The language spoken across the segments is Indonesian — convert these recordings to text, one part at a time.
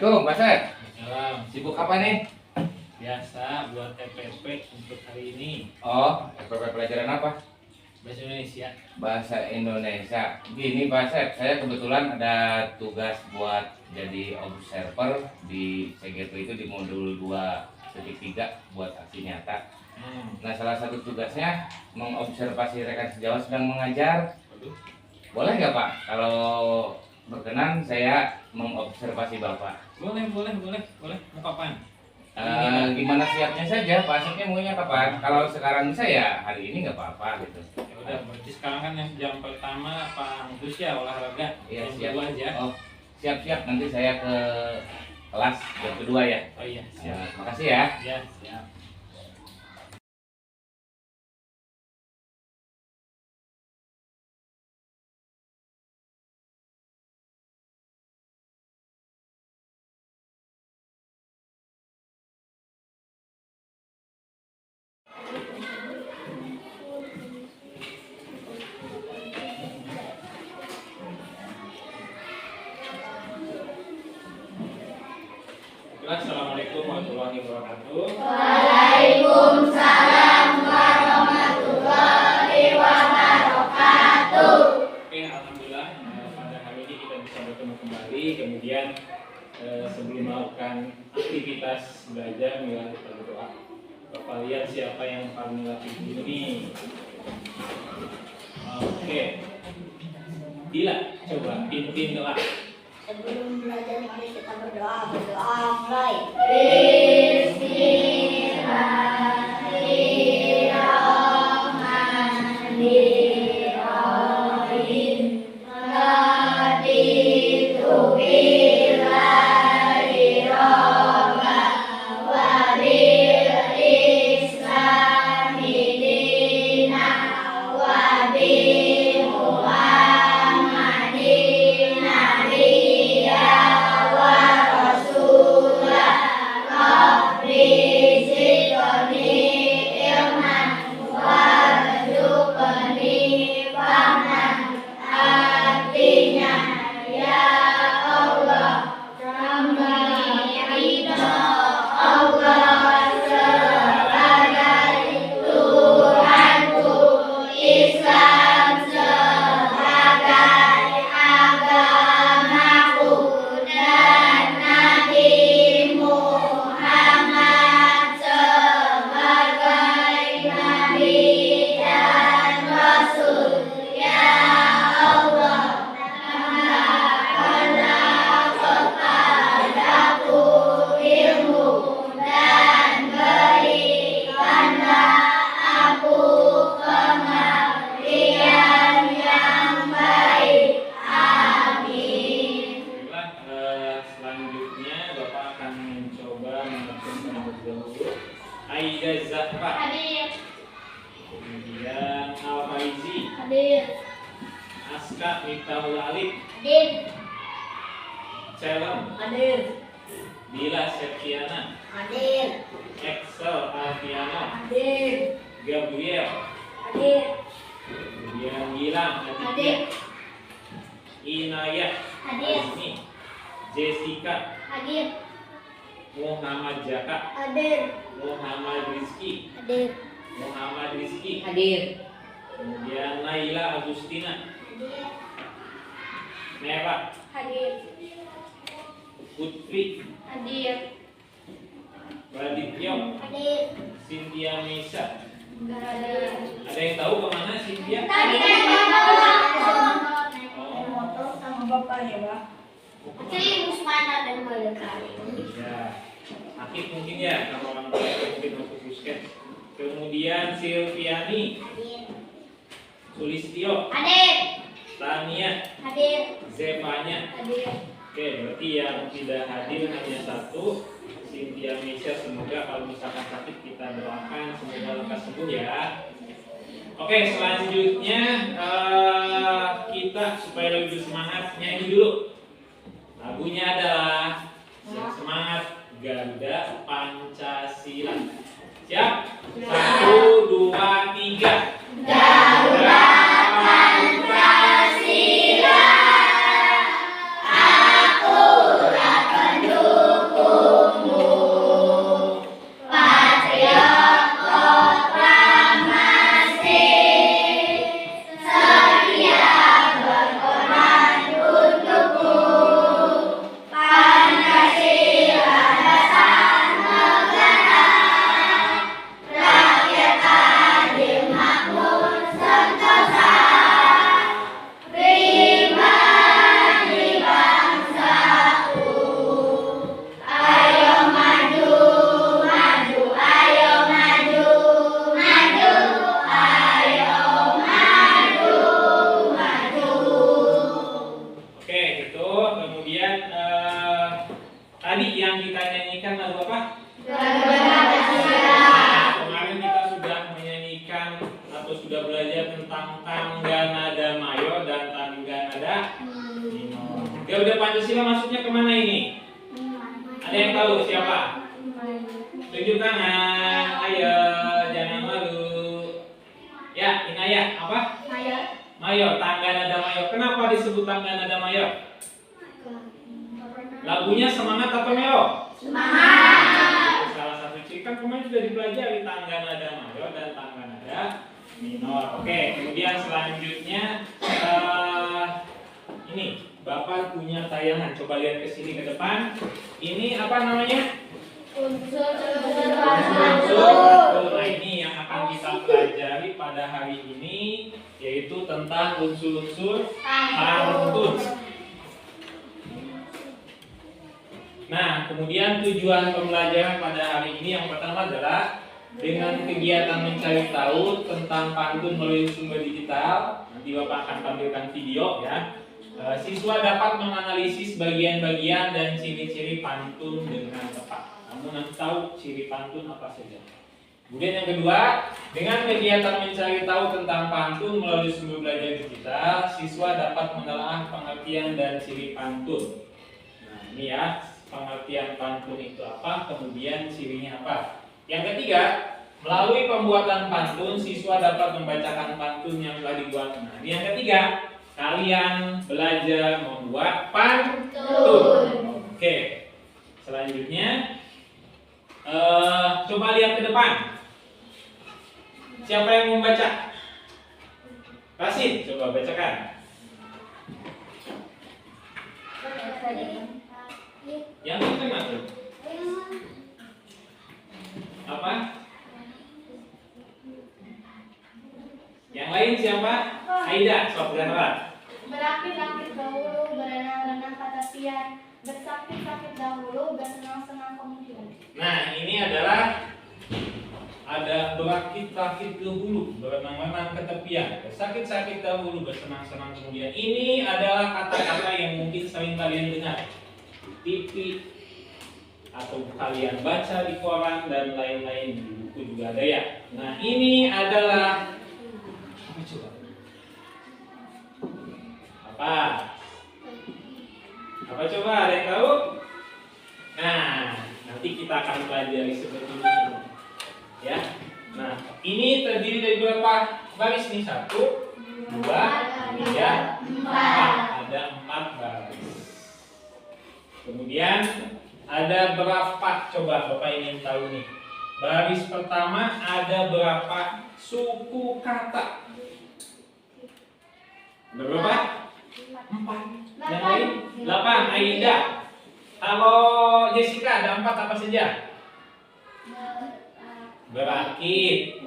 Assalamualaikum, Pak Sep. Salam. Sibuk apa nih? Biasa buat TPP untuk hari ini. Oh, FPP pelajaran apa? Bahasa Indonesia. Bahasa Indonesia. Gini Pak Sep, saya kebetulan ada tugas buat jadi observer di CGP itu di modul 2.3 buat aksi nyata. Nah, salah satu tugasnya mengobservasi rekan sejawat sedang mengajar. Waduh. Boleh nggak Pak? Kalau berkenan saya mengobservasi Bapak. Boleh. Mau kapan? Gimana siapnya saja, Pak Asepnya maunya kapan? Kalau sekarang bisa ya hari ini nggak apa-apa gitu. Ya udah, berarti sekarang kan yang jam pertama Pak Anggus ya olahraga. Iya, Jam siap. 2 aja. Oh, siap. Nanti saya ke kelas jam kedua ya. Oh iya, siap. Makasih ya. Ya, siap. Assalamualaikum warahmatullahi wabarakatuh. Waalaikumsalam warahmatullahi wabarakatuh. Oke, alhamdulillah pada hari ini kita bisa bertemu kembali. Kemudian sebelum melakukan aktivitas belajar, mila kita berdoa. Bapak lihat siapa yang paling latih ini. Oke, Dila, coba pimpin doa. Sebelum belajar mari kita berdoa mulai. Bismillahirrahmanirrahim. Raditu billahi robba wa bil islami dina wa bi Muhammadin nabiyya wa rasulah. Rabbi zidni ilman warzuqni fahman. Artinya, ya Allah, kami ridho Allah sebagai Tuhanku, Islam sebagai agamaku, dan Nabi Muhammad sebagai Nabi dan Rasul. Ya Allah, tambahkanlah kepadaku ilmu dan berikanlah aku pengertian yang baik. Amin. Baiklah, selanjutnya Bapak akan mencoba mengatur terlebih dahulu Aida Zahra, Hadir. kemudian Al Faizi, Hadir. Aska Miftahul Alif, Hadir. Celem, Hadir. Dila Septiana, Hadir. Excel Alfiano, Hadir. Gabriel, Hadir. kemudian Gilang Hadir. Aditya, Inayah Hadir. Azmi, Jessica, Hadir. Muhammad Jaka, Hadir. Muhammad Rizki, Hadir. Hadir. kemudian Naila Agustina, Hadir. Merah, Hadir. Putri, Hadir. Radityo, Hadir. Cynthia Mesa. Hadir. Ada yang tahu kemana Cynthia? Tadi naik motor langsung. Oh, Motor sama bapak ya, Pak. Serius mana dan kali. ya. Aktif mungkin ya, kalau orang tua yang mungkin masuk pusket. Kemudian Silviani, Hadir. Sulistyo, Hadir. Tania, Hadir. Zevanya. Hadir. Oke, berarti yang tidak hadir hanya satu, Cynthia Mesa. Semoga kalau misalkan sakit kita doakan semoga lekas sembuh ya. Oke, selanjutnya kita supaya lebih semangat nyanyi dulu. Lagunya adalah semangat Garuda Pancasila. Siap? 1, 2, 3. Garuda Pancasila, aku akan belajar tentang tangga nada mayor dan tangga nada minor. Oke, udah Pancasila masuknya kemana ini? Ada yang tahu siapa? Tunjuk tangan, ayo, jangan malu. Ya, Inaya, apa? Mayor, tangga nada mayor. Kenapa disebut tangga nada mayor? Lagunya semangat atau melo? Semangat. Salah satu ciri kan kemarin sudah dipelajari tangga nada mayor dan tangga nada minor. Oke, kemudian selanjutnya ini Bapak punya tayangan. Coba lihat ke sini ke depan. Ini apa namanya? Unsur Betul. Nah, ini yang akan kita pelajari pada hari ini, yaitu tentang unsur-unsur pantun. Nah, kemudian tujuan pembelajaran pada hari ini yang pertama adalah dengan kegiatan mencari tahu tentang pantun melalui sumber digital. Nanti Bapak akan tampilkan video ya. Siswa dapat menganalisis bagian-bagian dan ciri-ciri pantun dengan tepat. Kamu nanti tahu ciri pantun apa saja. Kemudian yang kedua, dengan kegiatan mencari tahu tentang pantun melalui sumber belajar digital, siswa dapat menelaah pengertian dan ciri pantun. Nah, ini ya, pengertian pantun itu apa, kemudian cirinya apa. Yang ketiga, melalui pembuatan pantun, siswa dapat membacakan pantun yang telah dibuat. Nah, ini yang ketiga, kalian belajar membuat pantun. Oke, selanjutnya coba lihat ke depan. Siapa yang mau baca? Rasid, coba bacakan. Yang itu mana tuh? Apa? Yang lain siapa? Aida, sok Zahra. Berakit-akit dahulu, berenang-renang kata pian, bersakit-sakit dahulu, bersenang-senang kemudian. Nah, ini adalah ada berakit-rakit dahulu, berenang-renang ke tepian, bersakit-sakit dahulu, bersenang-senang kemudian. Ini adalah kata-kata yang mungkin sering kalian dengar di TV atau kalian baca di koran dan lain-lain, di buku juga ada ya. Nah, ini adalah apa coba? Apa? Apa coba? Ada yang tahu? Nah, nanti kita akan pelajari seperti ini. Ya. Nah, ini terdiri dari berapa baris nih? 1, 2, 3, 4. Ada 4 baris. Kemudian ada berapa? Coba Bapak ingin tahu nih. Baris pertama ada berapa suku kata? Berapa? 4. Yang lain? 8. Aida. Kalau Jessica ada 4 apa saja? Berakit,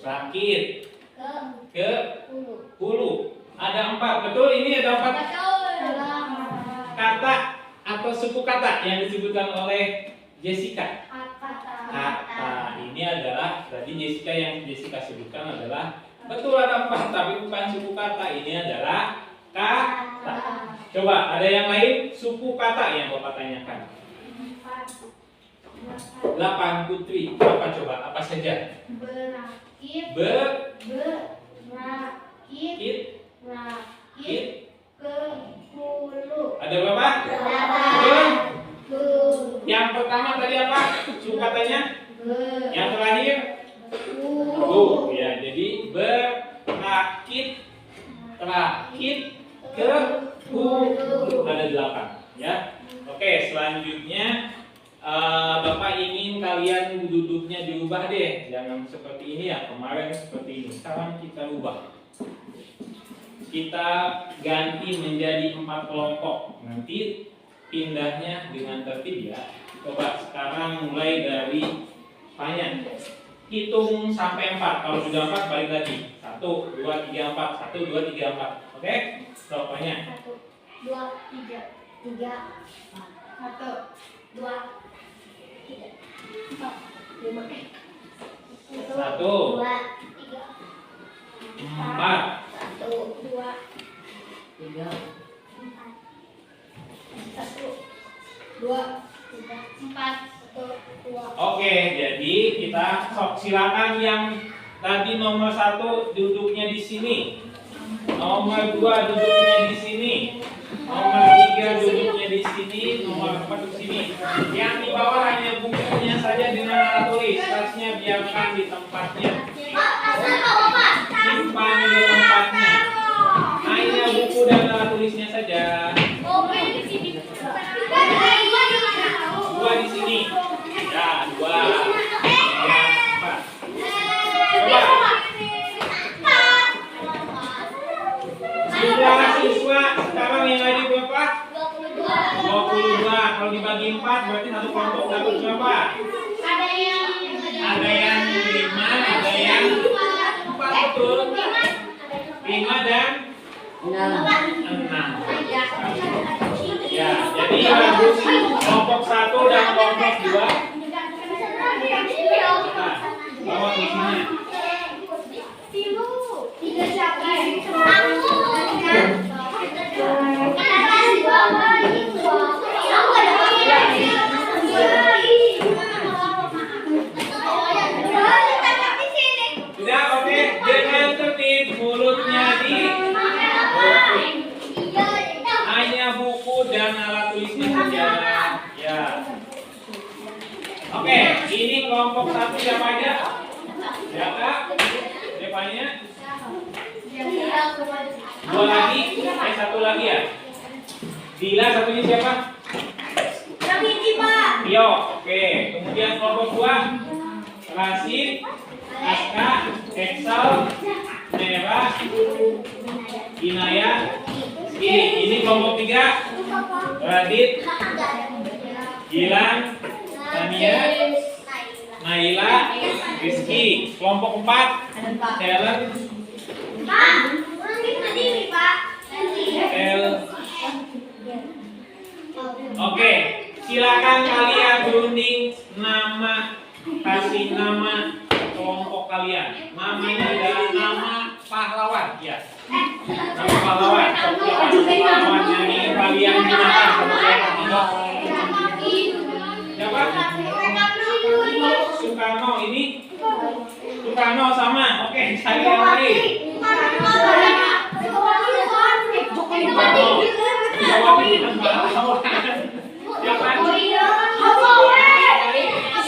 sakit, ke hulu. Ada 4, betul? Ini ada 4 kata atau suku kata yang disebutkan oleh Jessica. Kata ini adalah tadi Jessica yang Jessica sebutkan adalah betul ada 4, tapi bukan suku kata. Ini adalah kata. Coba ada yang lain suku kata yang Bapak tanyakan. 8 Putri. Apa coba? Apa saja? Berakit, Kit. ke hulu. Ada berapa? 8. Yang pertama tadi apa? Suku katanya? Yang terakhir? Ya, jadi berakit, terakhir, ke hulu. Ada 8 ya. Oke, selanjutnya Bapak ingin kalian duduknya diubah deh. Jangan seperti ini ya, kemarin seperti ini. Sekarang kita ubah. Kita ganti menjadi 4 kelompok. Nanti pindahnya dengan tertib ya. Coba sekarang mulai dari Fanya. Hitung sampai 4. Kalau sudah 4 balik lagi. 1, 2, 3, 4. 1, 2, 3, 4. Oke? Stop Fanya. 1, 2, 3, 4. 1, 2, 3, 4, 5. 1, 2, 3, 4. 1, 2, 3, 4. 1, 2, 3, 4. 1, 2. Oke, jadi kita silakan yang tadi nomor 1 duduknya di sini. Nomor 2 duduknya di sini. Nomor 3 duduknya di sini. Nomor 4 di sini. Yang di bawah hanya bukunya saja dengan alat tulis. Tasnya biarkan di tempatnya. Simpan di tempatnya. Hanya buku dan alat tulisnya saja. Dua di sini. Ya, 2. Ya, 4. Coba. Jumlah siswa sekarang yang ada berapa? 22. Kalau dibagi 4 berarti satu kelompok dapat berapa? Ada yang 5, ada yang 4, betul. 5 dan 6. Ya, jadi bagus kelompok 1 dan kelompok 2. Nah, bawa tulisannya. Sudah, oke. Dengan tertib mulutnya di hanya buku dan alat tulisnya saja. Ya. Oke, ini kelompok 1 siapa aja? Ya, Kak? Siapanya? 2 lagi? 1 lagi ya? Dila satunya siapa? Tio, oke. Kemudian kelompok 2 Rasid, Aska, Excel, Nera, Inaya. Ini kelompok 3 Radit, Gilang, Tania, Naila, Rizky. Kelompok 4 Helen, Oke, silakan kalian berunding nama, kasih nama kelompok kalian. Namanya adalah nama pahlawan, ya. Nama pahlawan. Pahlawan yang ingin kalian gunakan kalau kalian tidak. Siapa? Soekarno. Ini Soekarno sama. Oke, cari yang lain.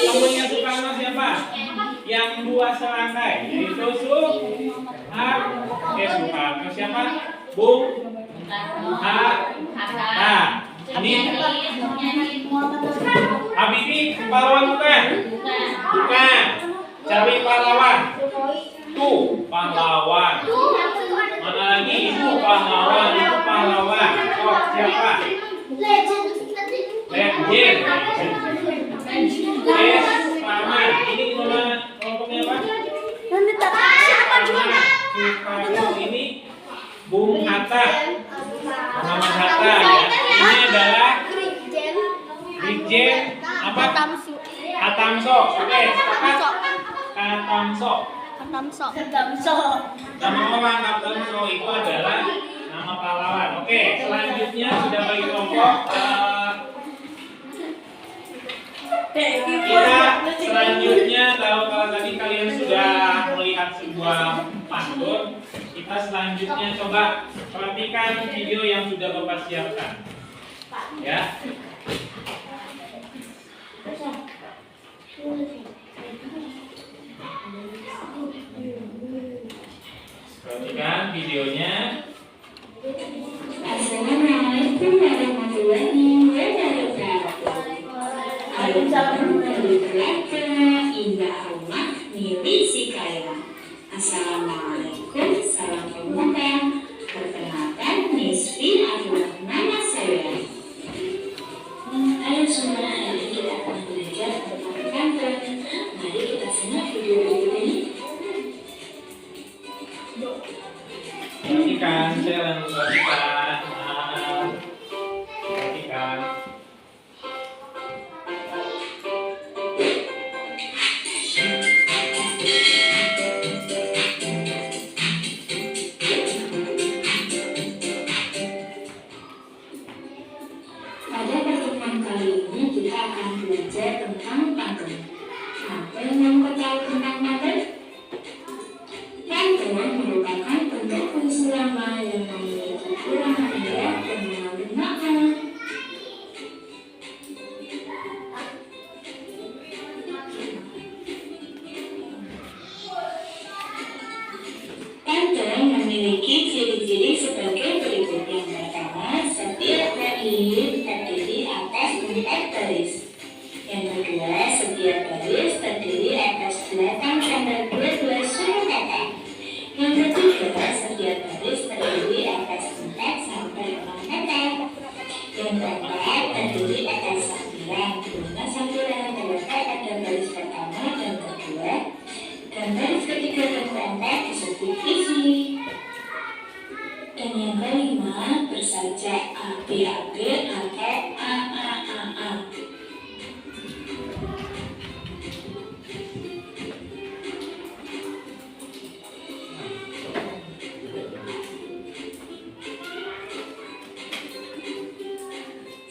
Temennya Soekarno siapa? Yang 2 serangkai, yaitu Soekarno siapa? Bung Hatta. Ini Habibie pahlawan bukan? Bukan. Cari pahlawan. Tuh pahlawan. Mana lagi? Itu pahlawan. Itu pahlawan. Oh siapa? Legend. Yes, paman. Ini gimana kelompoknya apa? Soekarno ini Bung Hatta. Muhammad Hatta ya. Ini adalah Brigjen apa? Katamso. Oke, sepakat? Katamso. Nama orang Katamso itu adalah nama pahlawan. Oke, selanjutnya sudah bagi kelompok. Kita selanjutnya kalau tadi kalian sudah melihat sebuah pantun, kita selanjutnya coba perhatikan video yang sudah Bapak siapkan. Ya. Perhatikan videonya. Assalamualaikum warahmatullahi wabarakatuh. Indah rumah milik si kaya. Assalamualaikum, salam pemuda. Perkenalkan, Nisfi adalah nama saya. Halo semua, hari ini kita akan belajar tentang kantor. Mari kita simak video berikut ini. Perhatikan, saya perhatikan. Perhatikan. Pada pertemuan kali ini kita akan belajar tentang pantun. Apa yang kamu tahu tentang pantun? pantun merupakan bentuk puisi lama yang memiliki irama indah dan mengandung makna. Pantun memiliki ciri-ciri sebagai berikut. Yang pertama, setiap baris terdiri atas 4 baris. Yang kedua, setiap baris terdiri atas 8 sampai 12 surat kata. Yang ketiga, setiap baris terdiri atas 4 sampai 6 kata. Yang keempat, terdiri atas sambilan, di mana sambilan terletak pada baris pertama dan kedua, dan baris ketiga dan keempat disebut isi. Dan yang kelima, bersajak AB-AB atau AAAA.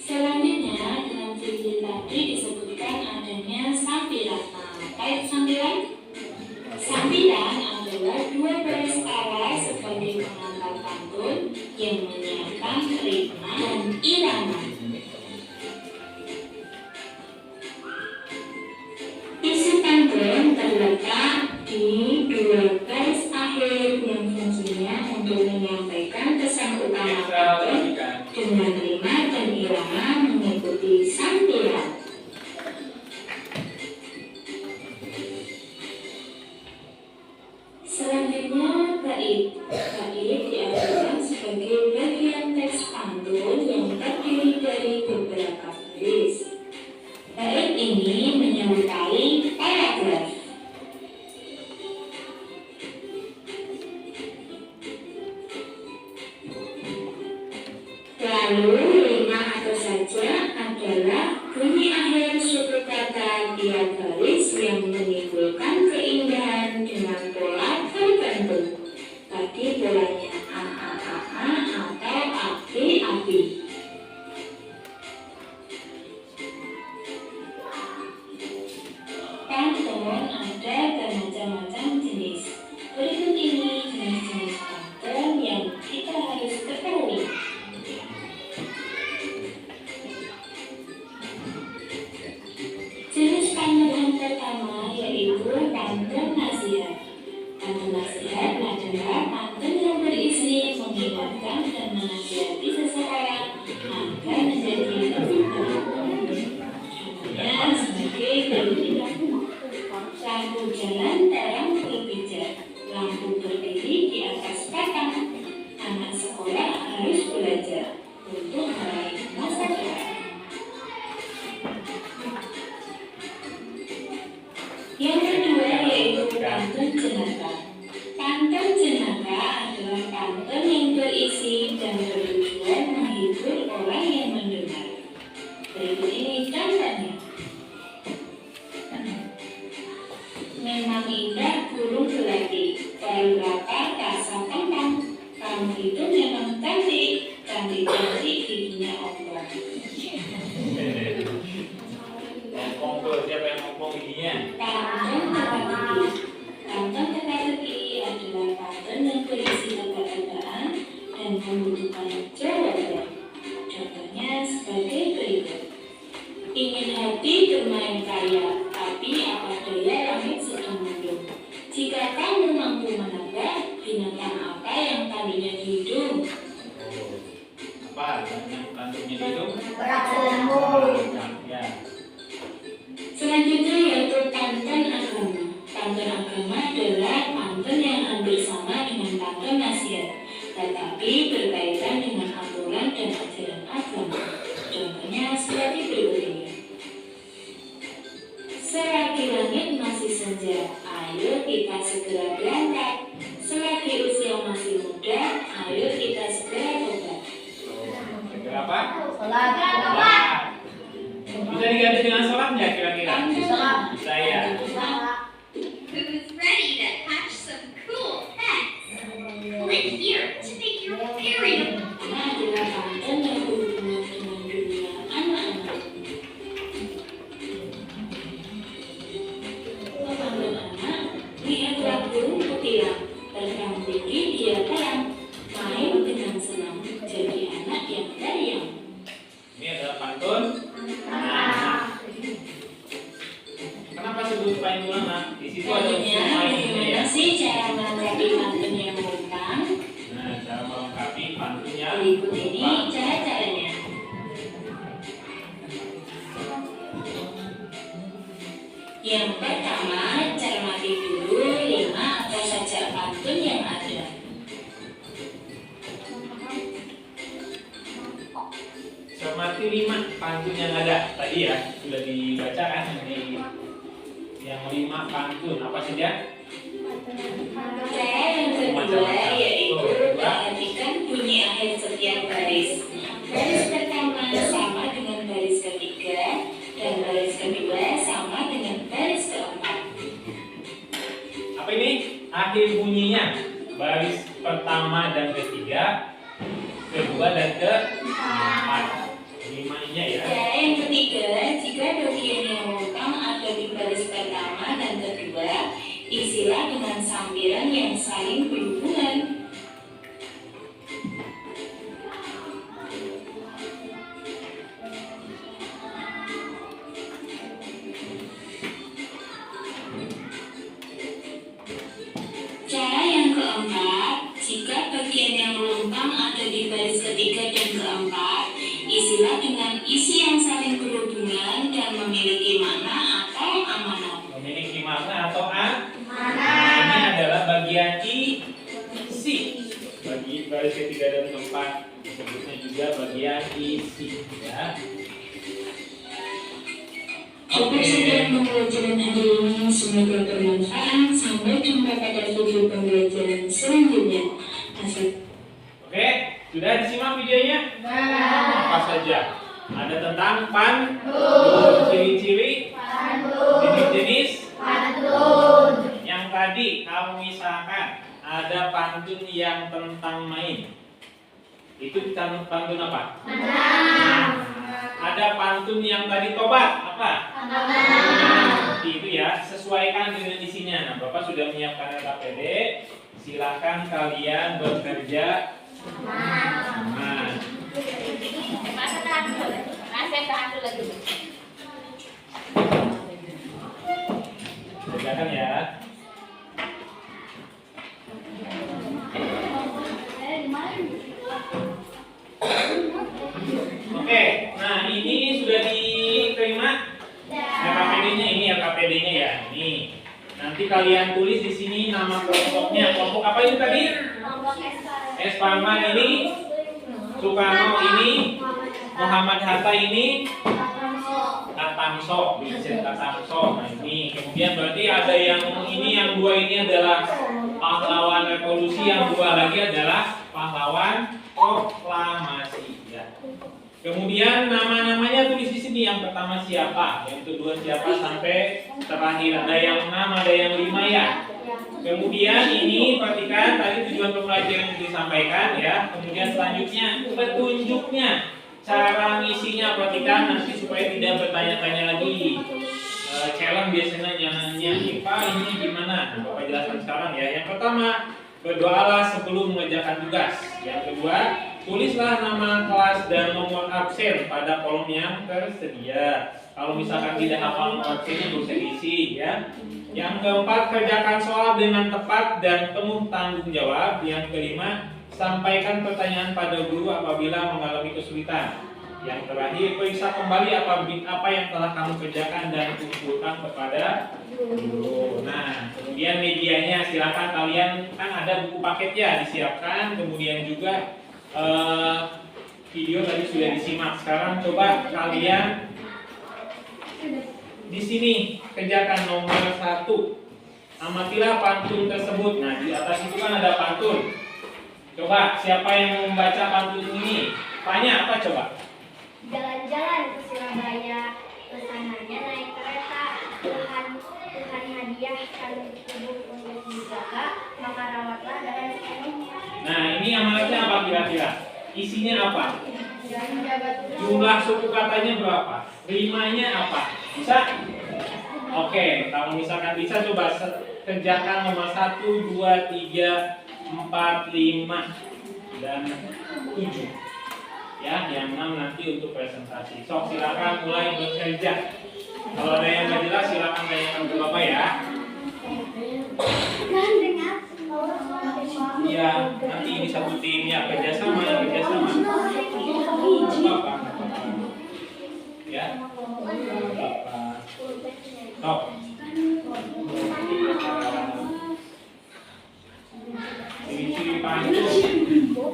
Selanjutnya, dalam ciri tadi disebutkan adanya sambilan. Apa itu sambilan? Sambilan adalah 2 baris kala sebagai pengantar pantun yang menyiapkan ritma dan irama. Isi pantun terletak di 2 baris akhir yang fungsinya untuk menyampaikan pesan utama pantun dengan rima dan irama mengikuti sambilan. Selanjutnya, bait. Bait diartikan sebagai bagian teks pantun yang terdiri dari beberapa baris. Bait ini menyerupai paragraf. Lalu, rima atau saja adalah bunyi akhir suku kata tiap baris yang menimbulkan keindahan dengan pola tertentu. Tadi polanya AAAA atau AB-AB. Pantun ada bermacam-macam jenis. Berikut ini jenis-jenis pantun yang kita harus ketahui. Jenis pantun yang pertama yaitu pantun nasihat. Pantun nasihat adalah pantun yang berisi mengingatkan dan menasihati seseorang agar menjadi lebih baik. Contohnya sebagai berikut: lampu jalan terang berpijak, lampu berdiri di atas papan, anak sekolah harus belajar untuk meraih masa depan. Yang kedua yaitu pantun jenaka. Pantun jenaka adalah pantun yang berisi dan bertujuan menghibur orang yang mendengar. Berikut ini contohnya. Memang indah burung belati, berapa rasa kembang. Kamu itu memang cantik, cantik-cantik giginya ompong. Ngomong siapa yang ngomong giginya? Pantun teka-teki. Pantun teka-teki adalah pantun yang berisi tebak-tebakan dan membutuhkan jawaban. Contohnya sebagai berikut: ingin hati bermain kaya, tapi apa daya langit sedang mendung. Jika kamu mampu menebak, binatang apa yang tadinya di hidung? Apa yang pantunnya itu? Ya. Selanjutnya yaitu pantun agama. Pantun agama adalah pantun yang hampir sama dengan pantun nasihat, tetapi berkaitan dengan aturan dan ajaran agama. Contohnya seperti berikut ini. Selagi langit masih senja, ayo kita segera berangkat. Selagi usia masih muda, ayo kita segera tobat. Berapa? Sholat. Bisa diganti dengan sholat nggak kira-kira? Bisa ya. Who's ready to hatch some cool pets? Click here to make your very own. Adalah pantun dia terang. Main dengan senang, jadi anak yang periang. Ini adalah pantun. Nah, kenapa sebut pantun anak? Di situ ada unsur Selanjutnya, mainnya ya. bagaimana sih cara melengkapi pantun yang merumpang? Nah, cara melengkapi pantunnya. Berikut ini cara-caranya. Yang pertama, cermati dulu 5 apa saja pantun yang ada. Cermati 5 pantun yang ada. Tadi ya sudah dibaca kan yang 5 pantun apa saja? Cara yang kedua yaitu perhatikan bunyi akhir setiap baris. Baris pertama sama dengan baris ketiga dan baris kedua sama dengan baris keempat. Apa ini? Akhir bunyinya. Baris pertama dan ketiga, kedua dan keempat. 5-nya ya. Cara yang ketiga, jika bagian yang lengkap ada di baris pertama dan kedua, isilah dengan sambilan yang saling berhubungan. Cara yang keempat, jika bagian yang melempang ada di baris ketiga dan keempat, isilah dengan isi yang saling berhubungan dan memiliki makna atau amanat. Memiliki makna atau ini adalah bagian isi. Bagi baris ketiga dan keempat disebutnya juga bagian isi ya. Cukup sekian pembelajaran hari ini, semoga bermanfaat. Sampai jumpa pada video pembelajaran selanjutnya. Oke, sudah disimak videonya? Apa saja? Ada tentang pantun, ciri-ciri, jenis-jenis pantun. Yang tadi kalau misalkan ada pantun yang tentang main, itu pantun apa? Ada pantun yang tadi tobat, apa? Itu ya, sesuaikan dengan isinya. Nah, Bapak sudah menyiapkan LKPD. Silahkan kalian bekerja sama. Kerjakan ya. Oke, nah ini sudah diterima LKPD-nya, ini LKPD-nya ya. Ini nanti kalian tulis di sini nama kelompoknya. Kelompok apa itu tadi? S. Parman ini, Soekarno ini, Muhammad Hatta ini, Tatamso, Vincent Tatamso. Nah ini kemudian berarti ada yang ini, yang dua ini adalah pahlawan revolusi, yang dua lagi adalah pahlawan proklamasi. Ya. Kemudian nama-namanya tulis di sini. Yang pertama siapa, yang kedua siapa, sampai terakhir. Ada yang 6, ada yang 5 ya. Kemudian ini perhatikan tadi tujuan pembelajaran yang disampaikan ya. Kemudian selanjutnya petunjuknya, cara ngisinya perhatikan nanti supaya tidak bertanya-tanya lagi. Challenge biasanya nanya Pak ini gimana? Nah, Bapak jelaskan sekarang ya. Yang pertama, berdoalah sebelum mengerjakan tugas. Yang kedua, tulislah nama kelas dan nomor absen pada kolom yang tersedia. Kalau misalkan tidak hafal nomor absennya bisa diisi ya. Yang keempat, kerjakan soal dengan tepat dan penuh tanggung jawab. Yang kelima, sampaikan pertanyaan pada guru apabila mengalami kesulitan. Yang terakhir, periksa kembali apa yang telah kamu kerjakan dan kumpulkan kepada guru. Nah, kemudian medianya silakan kalian, kan ada buku paket ya, disiapkan. Kemudian juga video tadi sudah disimak. Sekarang coba kalian di sini kerjakan nomor 1. Amatilah pantun tersebut. Nah, di atas itu kan ada pantun. Coba siapa yang membaca pantun ini? Tanya apa coba? Jalan-jalan ke Surabaya, kesananya naik kereta. Tuhan hadiahkan tubuh untuk dijaga, maka rawatlah dengan sepenuhnya. Nah, ini amanatnya apa kira-kira? Isinya apa? Dan menjaga tubuh. Jumlah suku katanya berapa? Rimanya apa? Bisa? Oke, kalau misalkan bisa coba kerjakan nomor 1, 2, 3, 4, 5, dan 7. Ya, yang 6 nanti untuk presentasi. Sok silakan mulai bekerja. Kalau ada yang nggak jelas silakan tanyakan ke Bapak ya. Iya, nanti ini satu tim ya, kerjasama. Bapak. Ya. Bapak. Top.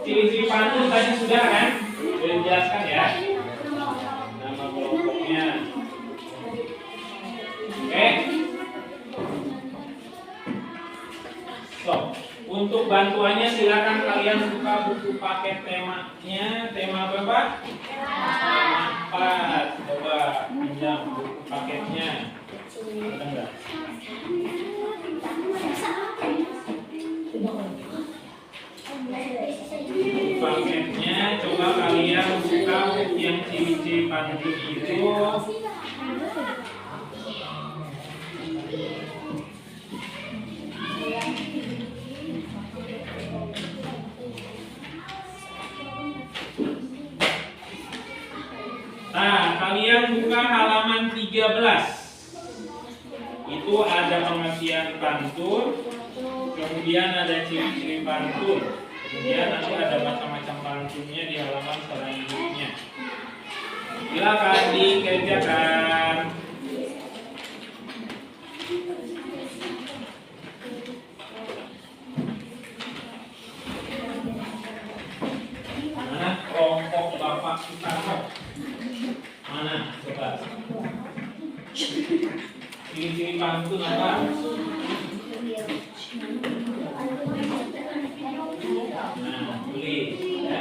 Ciri-ciri pantun tadi sudah kan? Sudah dijelaskan ya. Nama kelompoknya. Oke. So, untuk bantuannya silakan kalian buka buku paket temanya. Tema apa, Pak? Tema 4. Coba pinjam buku paketnya. Ada enggak? Paketnya coba kalian buka yang ciri-ciri pantun itu. Nah, kalian buka halaman 13. Itu ada pengertian pantun, kemudian ada ciri-ciri pantun. Kemudian nanti ada macam-macam pantunnya di halaman selanjutnya. Silakan dikerjakan. Mana kelompok Bapak Soekarno? Mana? Coba. Ciri-ciri pantun apa? Nah, tulis ya.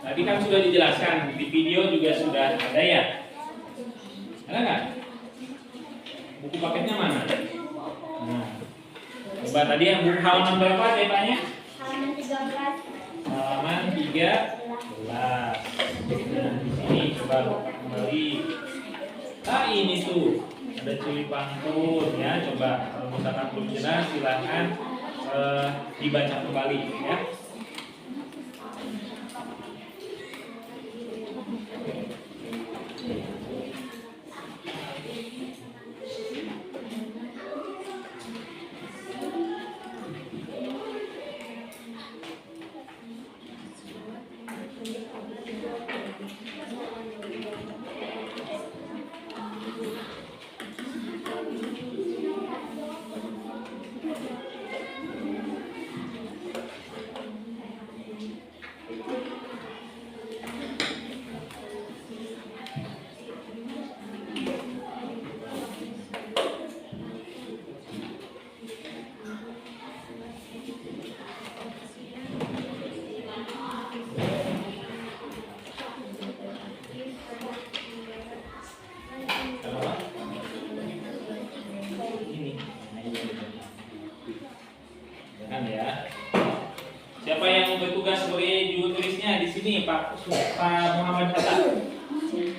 Tadi kan sudah dijelaskan, di video juga sudah ada ya. Ada nggak? Buku paketnya mana? Nah, coba tadi yang buku halaman berapa temanya? Halaman 13. Halaman 13. Nah, di sini coba kembali. Nah, ini tuh ada ciri pantun ya. Coba kalau misalkan belum jelas silahkan dibaca kembali ya. Siapa yang bertugas sebagai juru tulisnya di sini, Pak Muhammad Hatta?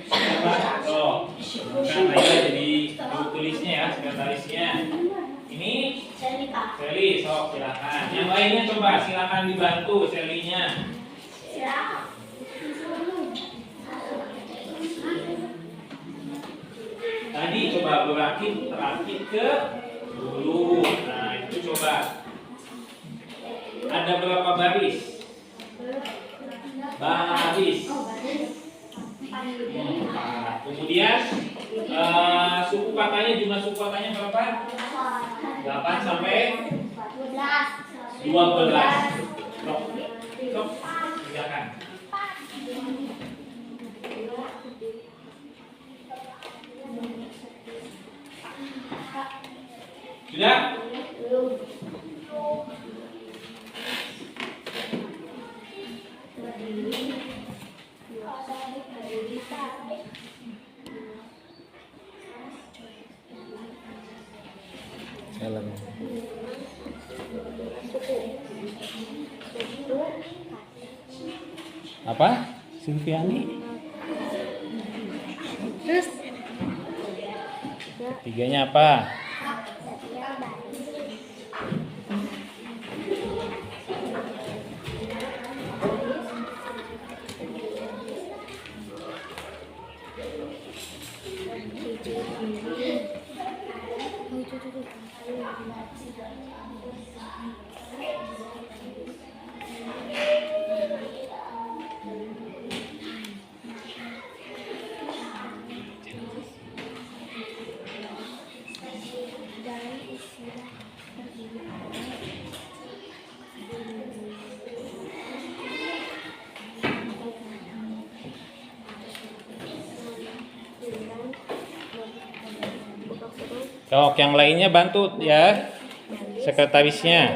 Siapa? Oh, bukan saya jadi juru tulisnya ya, sekretarisnya. Ini Seli, sok silakan. Yang lainnya coba silakan dibantu Selinya. Tadi coba berakit ke dulu. Nah, itu coba. Ada berapa baris? Baris. 4. Kemudian suku katanya, jumlah suku katanya berapa? 8 sampai 12. Sok, silakan. Sudah? Apa? Silviani? Terus Tiganya apa? Sok, yang lainnya bantu ya, sekretarisnya.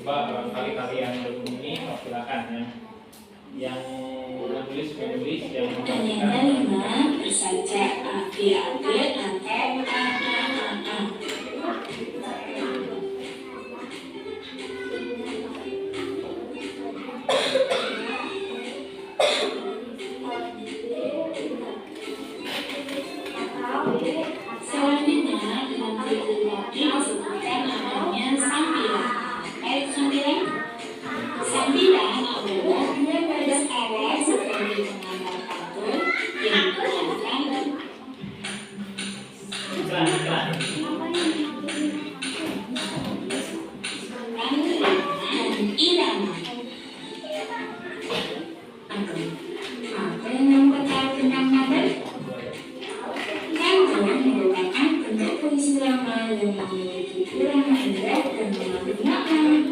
Coba barangkali kalian belum ini, silakan ya. Yang menulis, yang Dan yang kelima, bersaja ABAB atau AAAA. Selanjutnya, nanti lagi disebutkan adanya sambilan. Baik, sambilan. Sambilan adalah dua baris awal seperti pengantar pantun yang digunakan iklan. dan irama. Apa yang tahu tentang nada? Pantun merupakan bentuk puisi lama yang memiliki irama indah dan mengandung makna.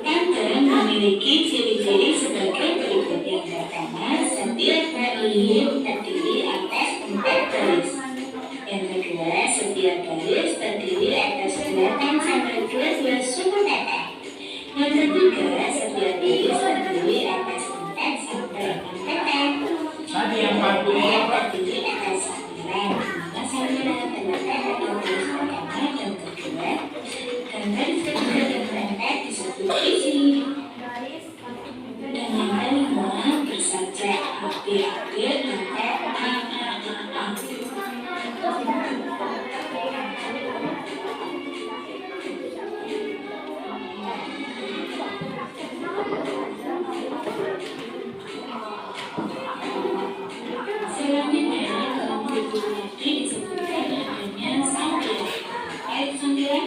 Pantun memiliki ciri-ciri sebagai berikut. Yang pertama, setiap baris terdiri atas 4 baris. Yang kedua, setiap baris terdiri atas 8 sampai 12 suku kata. Yang ketiga, setiap baris terdiri atas 4 sampai 6 kata. Tadi yang pantunnya apa? Terdiri atas sambilan, dimana sambilan terletak pada baris pertama dan kedua, dan baris ketiga dan keempat disebut puisi. Dan yang kelima, bersaja ABAB atau AAAA. Selanjutnya, dalam buku lagi disebutkan adanya sambilan. Baik, sambilan.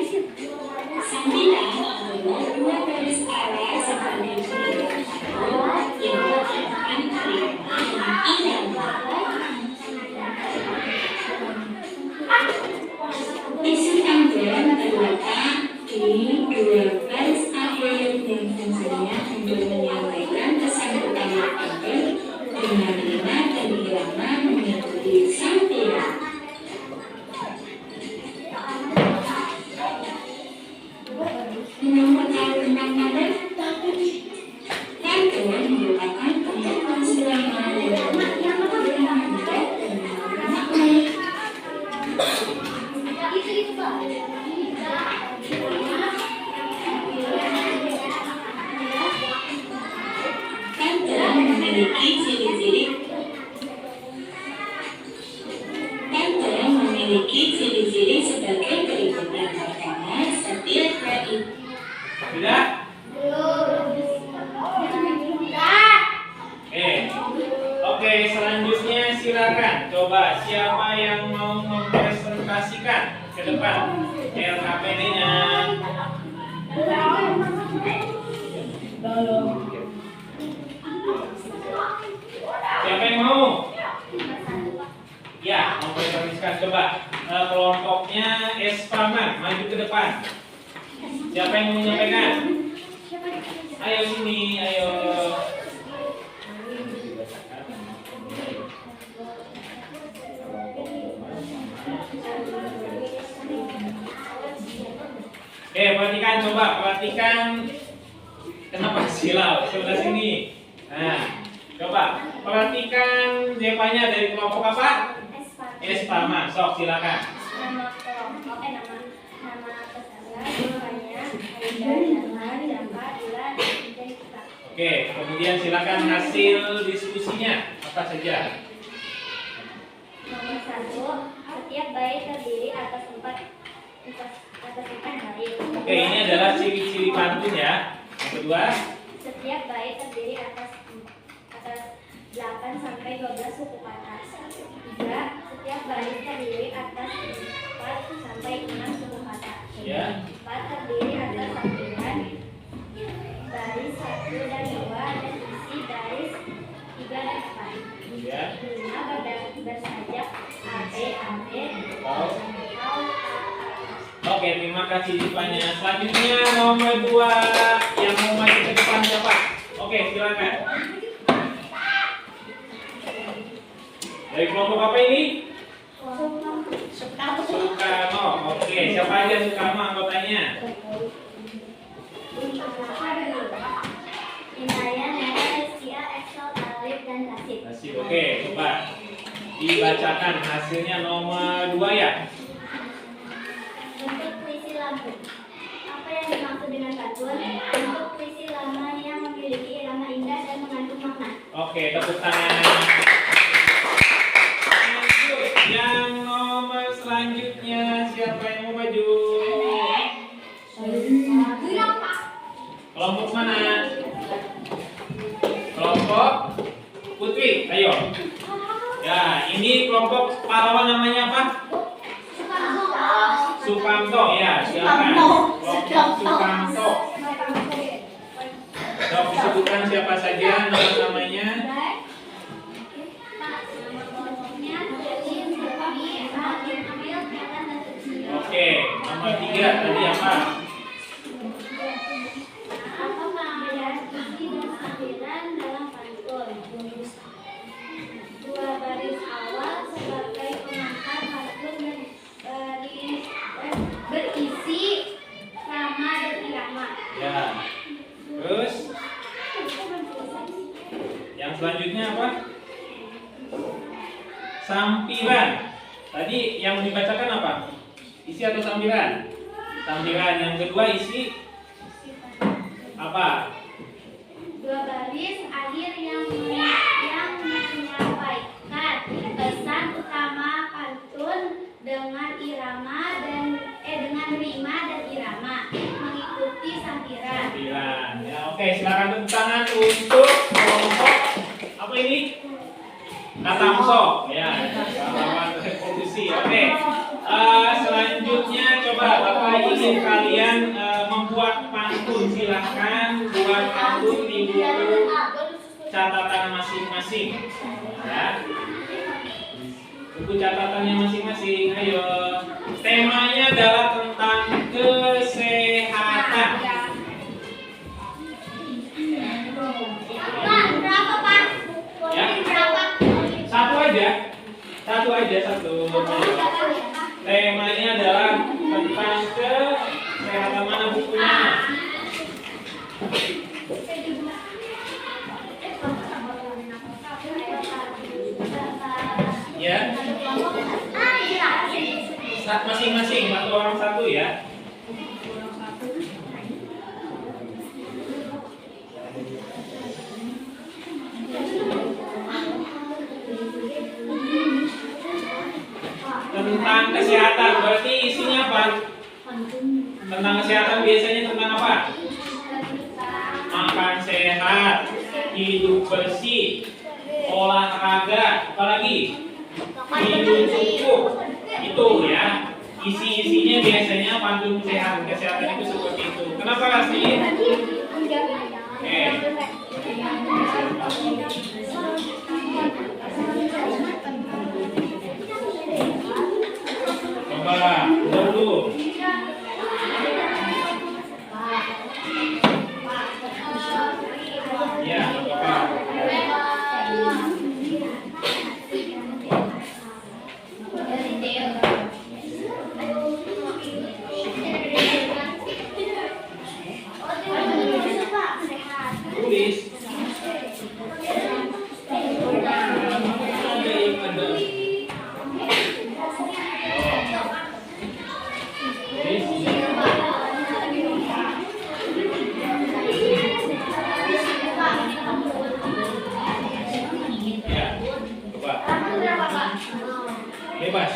Sambilan adalah dua baris awal sebagai pengiring pantun yang menggunakan ritme dan irama. Isi pantun terletak di dua baris akhir yang fungsinya untuk menyampaikan pesan utama pantun dengan rima dan irama mengikuti sambilan. Yang tahu tentang nada? Pantun merupakan bentuk puisi lama yang memiliki irama indah dan mengandung makna. Pantun memiliki ciri-ciri sebagai berikut. Yang pertama, setiap bait. Sudah? Oke, selanjutnya silakan. Coba siapa yang mau mempresentasikan ke depan LKPD-nya? Siapa yang mau? Ya, mempresentasikan. Coba kelompoknya Espaman maju ke depan. Siapa yang mau menyampaikan? Ayo sini, ayo. Perhatikan, coba perhatikan. Kenapa silau? Sebelah sini. Nah, coba perhatikan Jepanya dari kelompok apa? Espama. Sok, silakan. Nama kelompok, nama peserta, namanya Aida, Jaka, Dila, dan kita. Oke, kemudian silakan hasil diskusinya apa saja. Nomor 1, setiap bait terdiri atas 4 bait. Oke, ini adalah ciri-ciri pantun ya. Yang kedua, setiap bait terdiri atas 8 sampai 12 suku kata. 3, setiap bait terdiri atas 4 sampai 6 suku kata. Ya. 4 terdiri atas sampingan baris 1 dan 2 dan isi baris 3 dan 4. Kemudian 5 bersajak AB, oh. atau Oke, terima kasih Dipanya. Selanjutnya nomor 2 yang mau maju ke depan siapa? Oke, silakan. Dari kelompok apa ini? Sukarno. Oke, siapa aja Sukarno anggotanya? Inaya, Nera, Sia, Excel, Alif, dan Rasid. Masih oke, coba dibacakan hasilnya nomor 2 ya. Bentuk puisi lampu. Apa yang dimaksud dengan pantun? Bentuk puisi lama yang memiliki irama indah dan mengandung makna. Oke, tepuk tangan. Lanjut, yang nomor selanjutnya siapa yang mau maju? Kelompok mana? Kelompok Putri, ayo. Ya, ini kelompok pahlawan namanya apa? Sukamto, ya, silakan. Kelompok Sukamto. Coba disebutkan siapa saja namanya. Oke, nomor 3 tadi apa? Apa perbedaan isi dan sambilan dalam pantun? 2 baris awal sebagai pengantar pantun dan berisi nama dan irama. Ya. Terus yang selanjutnya apa? Sampiran. Tadi yang dibacakan apa? Isi atau sampiran? Sampiran. Yang kedua isi apa? 2 baris akhir yang menyampaikan pesan utama pantun dengan irama dengan rima dan irama mengikuti sampiran. Sampiran. Ya, oke, silakan tepuk tangan untuk kelompok apa ini? Katamso. Ya, pahlawan revolusi. Oke. Selanjutnya coba Bapak ingin kalian membuat pantun. Silahkan buat pantun di buku catatan masing-masing. Ya. Buku catatannya masing-masing. Ayo. Temanya adalah tentang kesehatan. Pak, berapa Pak? Ya. Berapa? Satu aja. Temanya adalah tentang kesehatan. Mana bukunya? Ya. Masing-masing satu orang satu ya. Tentang kesehatan, berarti isinya apa? Tentang kesehatan biasanya tentang apa? Makan sehat, hidup bersih, olahraga, apalagi? Minum cukup. Itu ya. Isi-isinya biasanya pantun kesehatan itu seperti itu. Kenapa kasih? Coba dulu. Ya, coba. Tulis. Ya, coba. Bebas.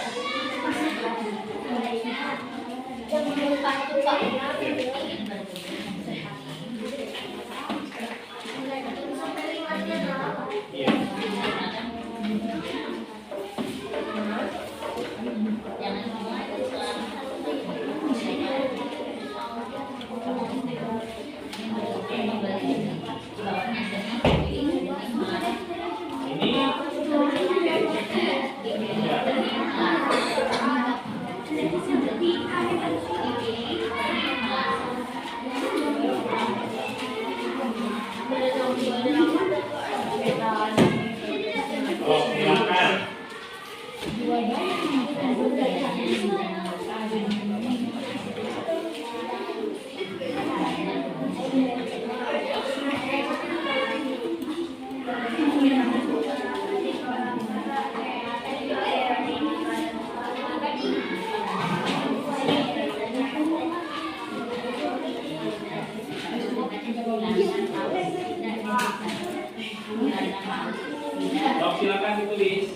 Oh, silakan. Oh, silakan ditulis.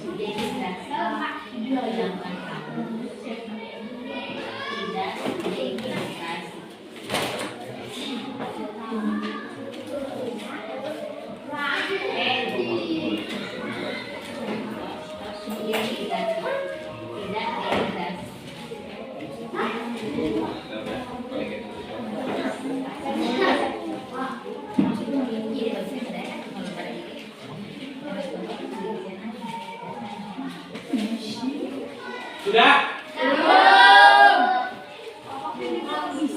Sudah?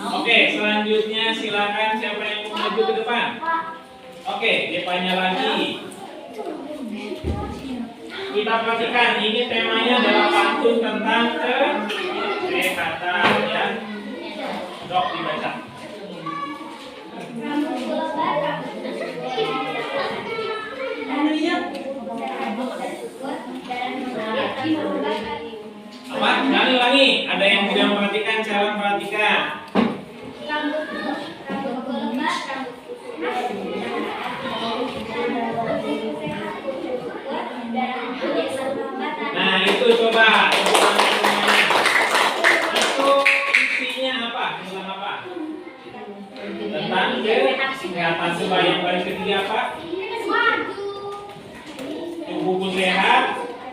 Oke, selanjutnya silakan siapa yang mau maju ke depan. Oke, depannya lagi. Kita perhatikan, ini temanya adalah pantun tentang kesehatan ya. Dok, dibaca. Apa? Ulangi. Ada yang tidak memperhatikan cara memperhatikan. Nah, itu coba. Itu isinya apa? Tentang apa? Tentang kesehatan. Coba yang paling ketiga apa? Tubuhku sehat,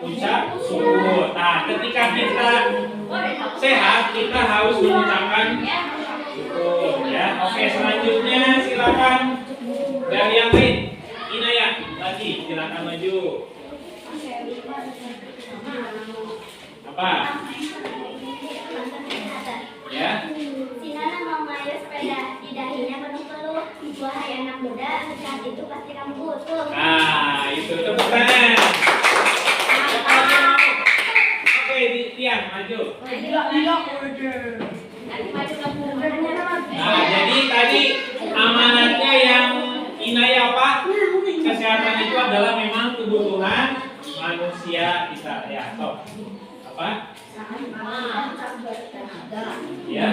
ucap syukur. Nah, ketika kita sehat, kita harus mengucapkan syukur ya. Oke, selanjutnya silakan dari yang lain. Inaya lagi, silakan maju. Apa? Ya. Sinana mau ngayuh sepeda, di dahinya penuh peluh. Wahai anak muda, saat itu pasti kamu butuh. Nah, itu tepuk tangan. Oke, Tian maju. Nah, jadi tadi amanatnya yang Inaya apa? Kesehatan itu adalah memang kebutuhan manusia kita ya. Stop. Apa? Ya.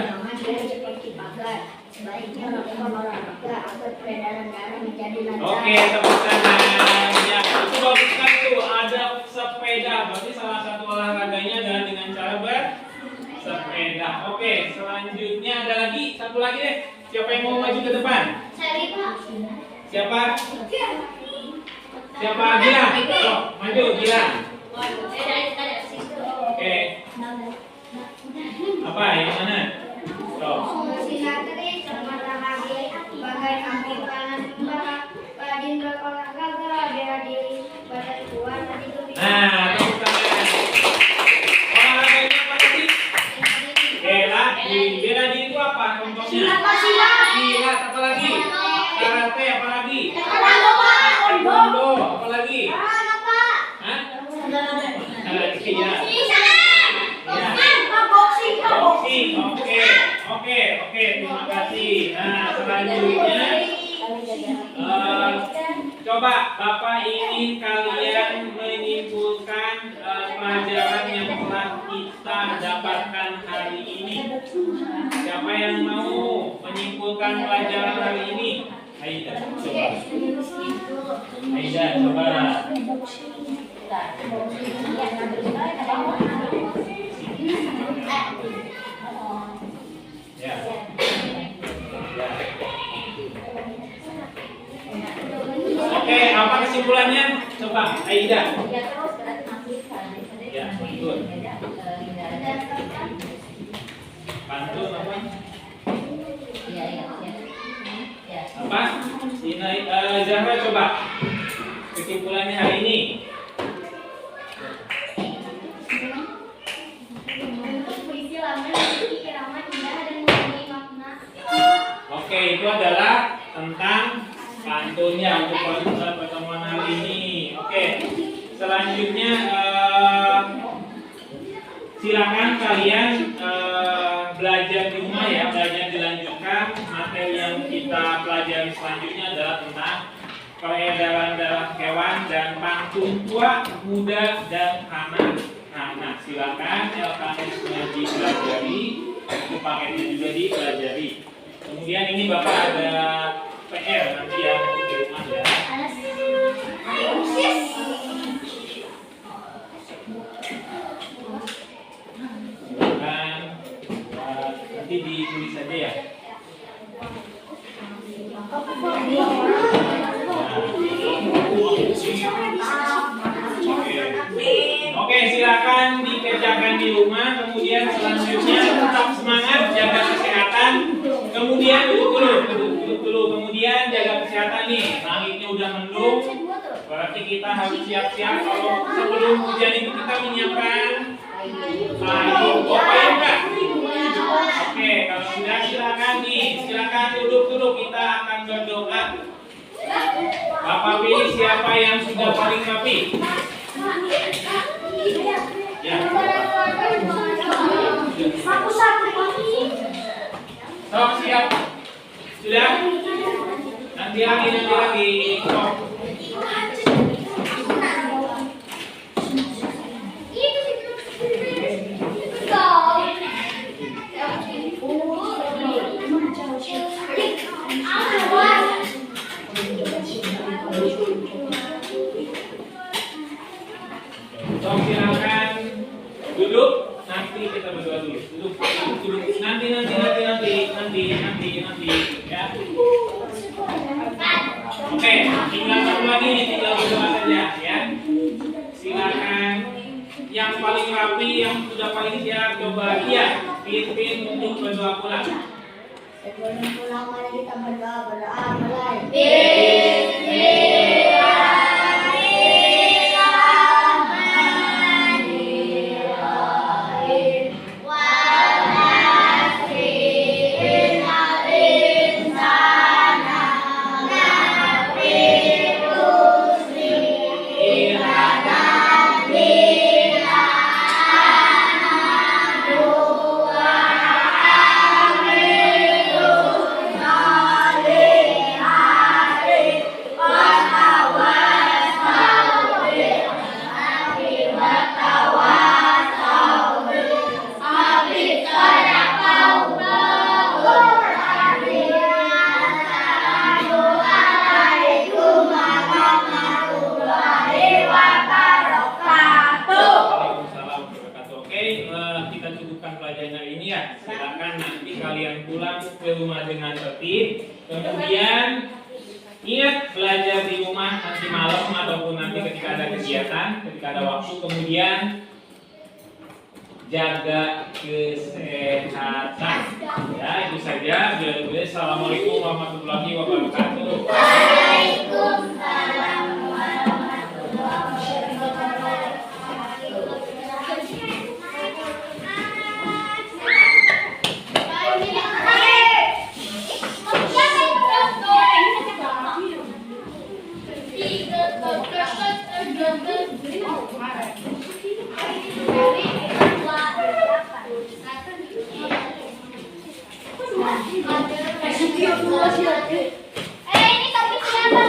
Oke, tepuk tangan. Ya, itu bagus sekali tuh. Ada sepeda. Berarti salah satu olahraganya adalah dengan cara bersepeda. Oke, selanjutnya ada lagi satu lagi deh. Siapa yang mau maju ke depan? Siapa? Siapa? Gilang. Oh, maju Gilang. Oke. Apa yang mana? So. Nah, tepuk tangan. Olahraganya apa tadi? Bela diri. Bela diri itu apa contohnya? Silat apa lagi? Karate apa lagi? Taekwondo apa lagi? Hah? Iya. Boxing. Oke, terima kasih. Nah, selanjutnya coba Bapak ingin kalian menyimpulkan pelajaran yang telah kita dapatkan hari ini. Siapa yang mau menyimpulkan pelajaran hari ini? Aida, coba. Aida, coba. Ya. Oke, apa kesimpulannya? Coba, Aida. Ya, betul. Pantun apa? Apa? Zahra coba. Kesimpulannya hari ini. Oke, itu adalah tentang pantunnya untuk pertemuan hari ini. Oke, selanjutnya silakan kalian belajar di rumah ya, belajar dilanjutkan. Materi yang kita pelajari selanjutnya adalah tentang peredaran darah hewan dan pantun tua, muda, dan anak. Nah, silakan LKS-nya dipelajari, itu paketnya juga dipelajari. Kemudian ini Bapak ada PR nanti ya di rumah ya. Silakan nanti ditulis saja ya. Oke, silakan dikerjakan di rumah. Kemudian selanjutnya tetap semangat, jaga kesehatan. Kemudian duduk dulu. Kemudian jaga kesehatan nih. Langitnya udah mendung. Berarti kita harus siap-siap kalau sebelum hujan itu kita menyiapkan payung. Payung enggak? Oke, kalau sudah silakan nih. Silakan duduk. Kita akan berdoa. Bapak pilih siapa yang sudah paling rapi. Ya. Sok siap. Sudah? Nanti lagi. Sok. Sok silakan duduk. Nanti kita berdoa dulu. Duduk. Nanti ya. Oke, tinggal satu lagi nih, tinggal berdoa saja ya. Silakan yang paling rapi, yang sudah paling siap coba iya pimpin untuk berdoa pulang. Sebelum pulang mari kita berdoa mulai. Silakan nanti kalian pulang ke rumah dengan tertib. Kemudian ingat belajar di rumah nanti malam ataupun nanti ketika ada kegiatan, ketika ada waktu. Kemudian jaga kesehatan. Ya, itu saja. Assalamualaikum warahmatullahi wabarakatuh. Waalaikumsalam warahmatullahi wabarakatuh. Ini topik siapa?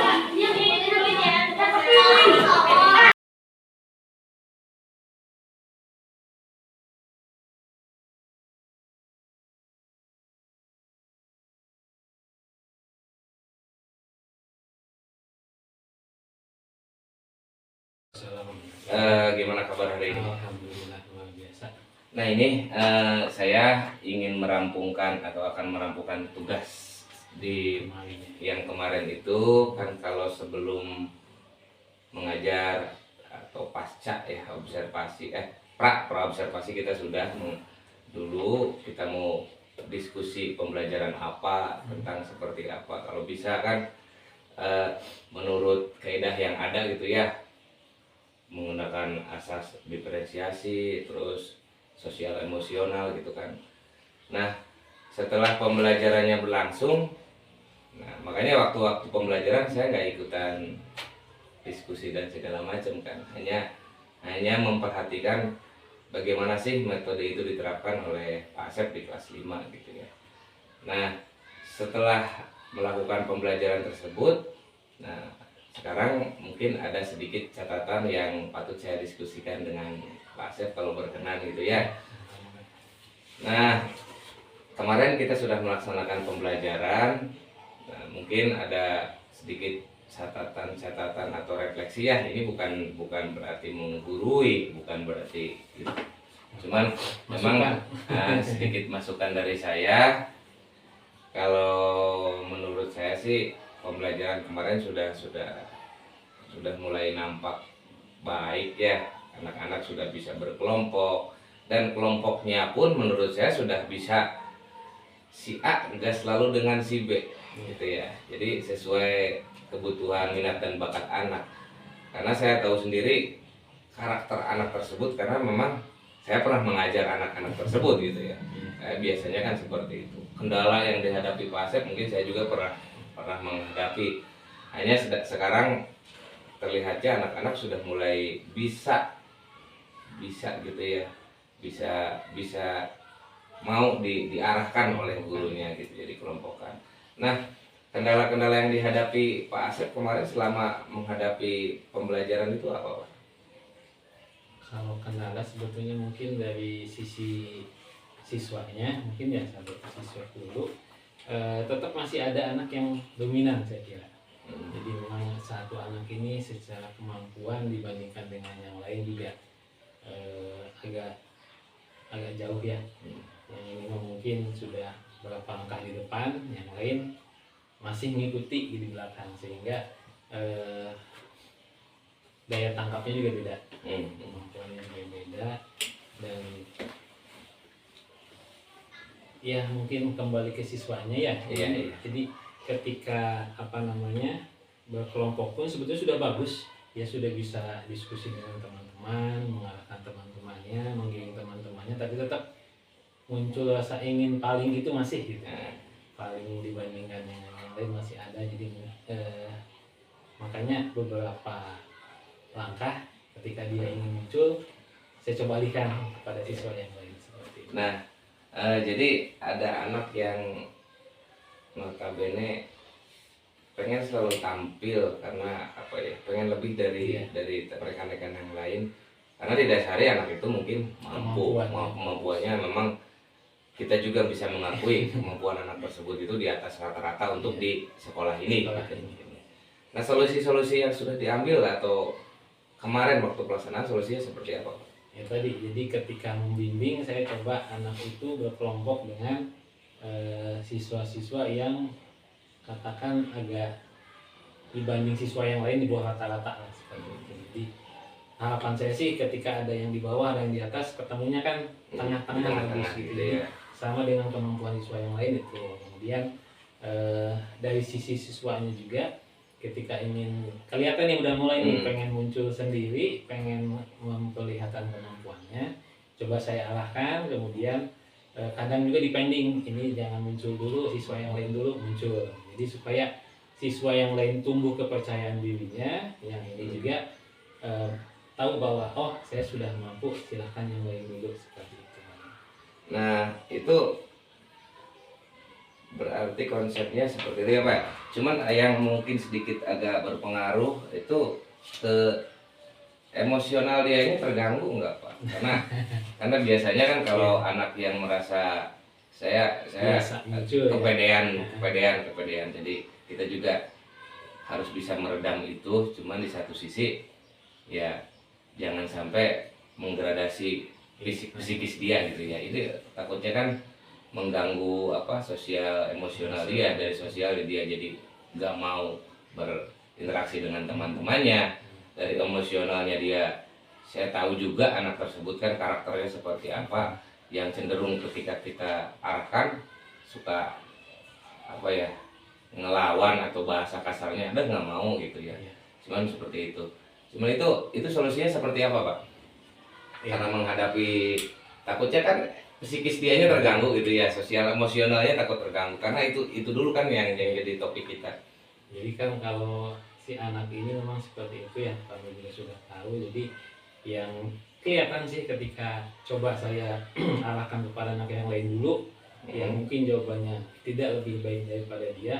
Gimana kabar hari ini? Alhamdulillah luar biasa. Nah ini saya ingin merampungkan atau akan merampungkan tugas di yang kemarin itu kan. Kalau sebelum mengajar atau pasca ya observasi pra observasi kita sudah dulu kita mau diskusi pembelajaran apa tentang seperti apa. Kalau bisa kan menurut kaidah yang ada gitu ya, menggunakan asas diferensiasi, terus sosial emosional gitu kan. Nah setelah pembelajarannya berlangsung Nah, makanya waktu-waktu pembelajaran saya nggak ikutan diskusi dan segala macam kan, hanya memperhatikan bagaimana sih metode itu diterapkan oleh Pak Asep di kelas 5 gitu ya. Nah, setelah melakukan pembelajaran tersebut, nah sekarang mungkin ada sedikit catatan yang patut saya diskusikan dengan Pak Asep kalau berkenan gitu ya. Nah, kemarin kita sudah melaksanakan pembelajaran. Nah, mungkin ada sedikit catatan atau refleksi ya. Ini bukan berarti menggurui, bukan berarti gitu. Cuman memang sedikit masukan dari saya. Kalau menurut saya sih pembelajaran kemarin sudah mulai nampak baik ya. Anak-anak sudah bisa berkelompok dan kelompoknya pun menurut saya sudah bisa si A nggak selalu dengan si B gitu ya. Jadi sesuai kebutuhan, minat dan bakat anak. Karena saya tahu sendiri karakter anak tersebut karena memang saya pernah mengajar anak-anak tersebut gitu ya. Biasanya kan seperti itu. Kendala yang dihadapi Pak Asep mungkin saya juga pernah menghadapi. Hanya sekarang terlihatnya anak-anak sudah mulai bisa gitu ya. Bisa mau diarahkan oleh gurunya gitu, jadi kelompokan. Nah, kendala-kendala yang dihadapi Pak Asep kemarin selama menghadapi pembelajaran itu apa Pak? Kalau kendala sebetulnya mungkin dari sisi siswanya, mungkin ya sampai ke siswa dulu, tetap masih ada anak yang dominan saya kira. Jadi memang satu anak ini secara kemampuan dibandingkan dengan yang lain juga agak jauh ya. Yang ini mungkin sudah berapa langkah di depan, yang lain masih mengikuti di belakang, sehingga daya tangkapnya juga beda, kemampuannya juga beda. Dan ya mungkin kembali ke siswanya ya. Iya. Jadi ketika berkelompok pun sebetulnya sudah bagus ya, sudah bisa diskusi dengan teman-teman, mengarahkan teman-temannya, menggiring teman-temannya, tapi tetap muncul rasa ingin paling itu masih gitu, paling dibandingkan yang lain masih ada. Jadi makanya beberapa langkah ketika dia ingin muncul, saya coba alihkan kepada siswa yang lain seperti itu. Nah, jadi ada anak yang notabene pengen selalu tampil karena apa ya, pengen lebih dari rekan-rekan yang lain, karena didasari anak itu mungkin kemampuannya memang kita juga bisa mengakui kemampuan anak tersebut itu di atas rata-rata untuk di sekolah ini. Nah, solusi-solusi yang sudah diambil atau kemarin waktu pelaksanaan solusinya seperti apa? Ya tadi, jadi ketika membimbing saya coba anak itu berkelompok dengan siswa-siswa yang katakan agak dibanding siswa yang lain di bawah rata-rata lah seperti itu. Jadi harapan saya sih ketika ada yang di bawah, ada yang di atas, ketemunya kan tengah-tengah habis gitu ya. Sama dengan kemampuan siswa yang lain itu. Kemudian dari sisi siswanya juga ketika ingin kelihatan nih udah mulai nih pengen muncul sendiri, pengen memperlihatkan kemampuannya, coba saya arahkan. Kemudian kadang juga dipending, ini jangan muncul dulu, siswa yang lain dulu muncul. Jadi supaya siswa yang lain tumbuh kepercayaan dirinya, yang ini juga tahu bahwa oh saya sudah mampu, silahkan yang lain dulu seperti itu. Nah, itu berarti konsepnya seperti itu ya Pak. Cuman yang mungkin sedikit agak berpengaruh itu ke emosional dia ini terganggu nggak Pak? Karena biasanya kan kalau anak yang merasa saya kepedean, jadi kita juga harus bisa meredam itu. Cuman di satu sisi ya jangan sampai menggradasi psikis dia gitu ya. Ini takutnya kan mengganggu sosial emosional dia, dari sosial dia jadi nggak mau berinteraksi dengan teman-temannya. Dari emosionalnya dia, saya tahu juga anak tersebut kan karakternya seperti apa, yang cenderung ketika kita arahkan suka ngelawan atau bahasa kasarnya ada nggak mau gitu ya. Cuman seperti itu. Cuman itu solusinya seperti apa Pak? Karena menghadapi takutnya kan psikis dianya terganggu gitu ya, sosial emosionalnya takut terganggu karena itu dulu kan yang jadi topik kita. Jadi kan kalau si anak ini memang seperti itu ya, kami juga sudah tahu. Jadi yang kelihatan sih ketika coba saya arahkan kepada anak yang lain dulu, yang mungkin jawabannya tidak lebih baik daripada dia,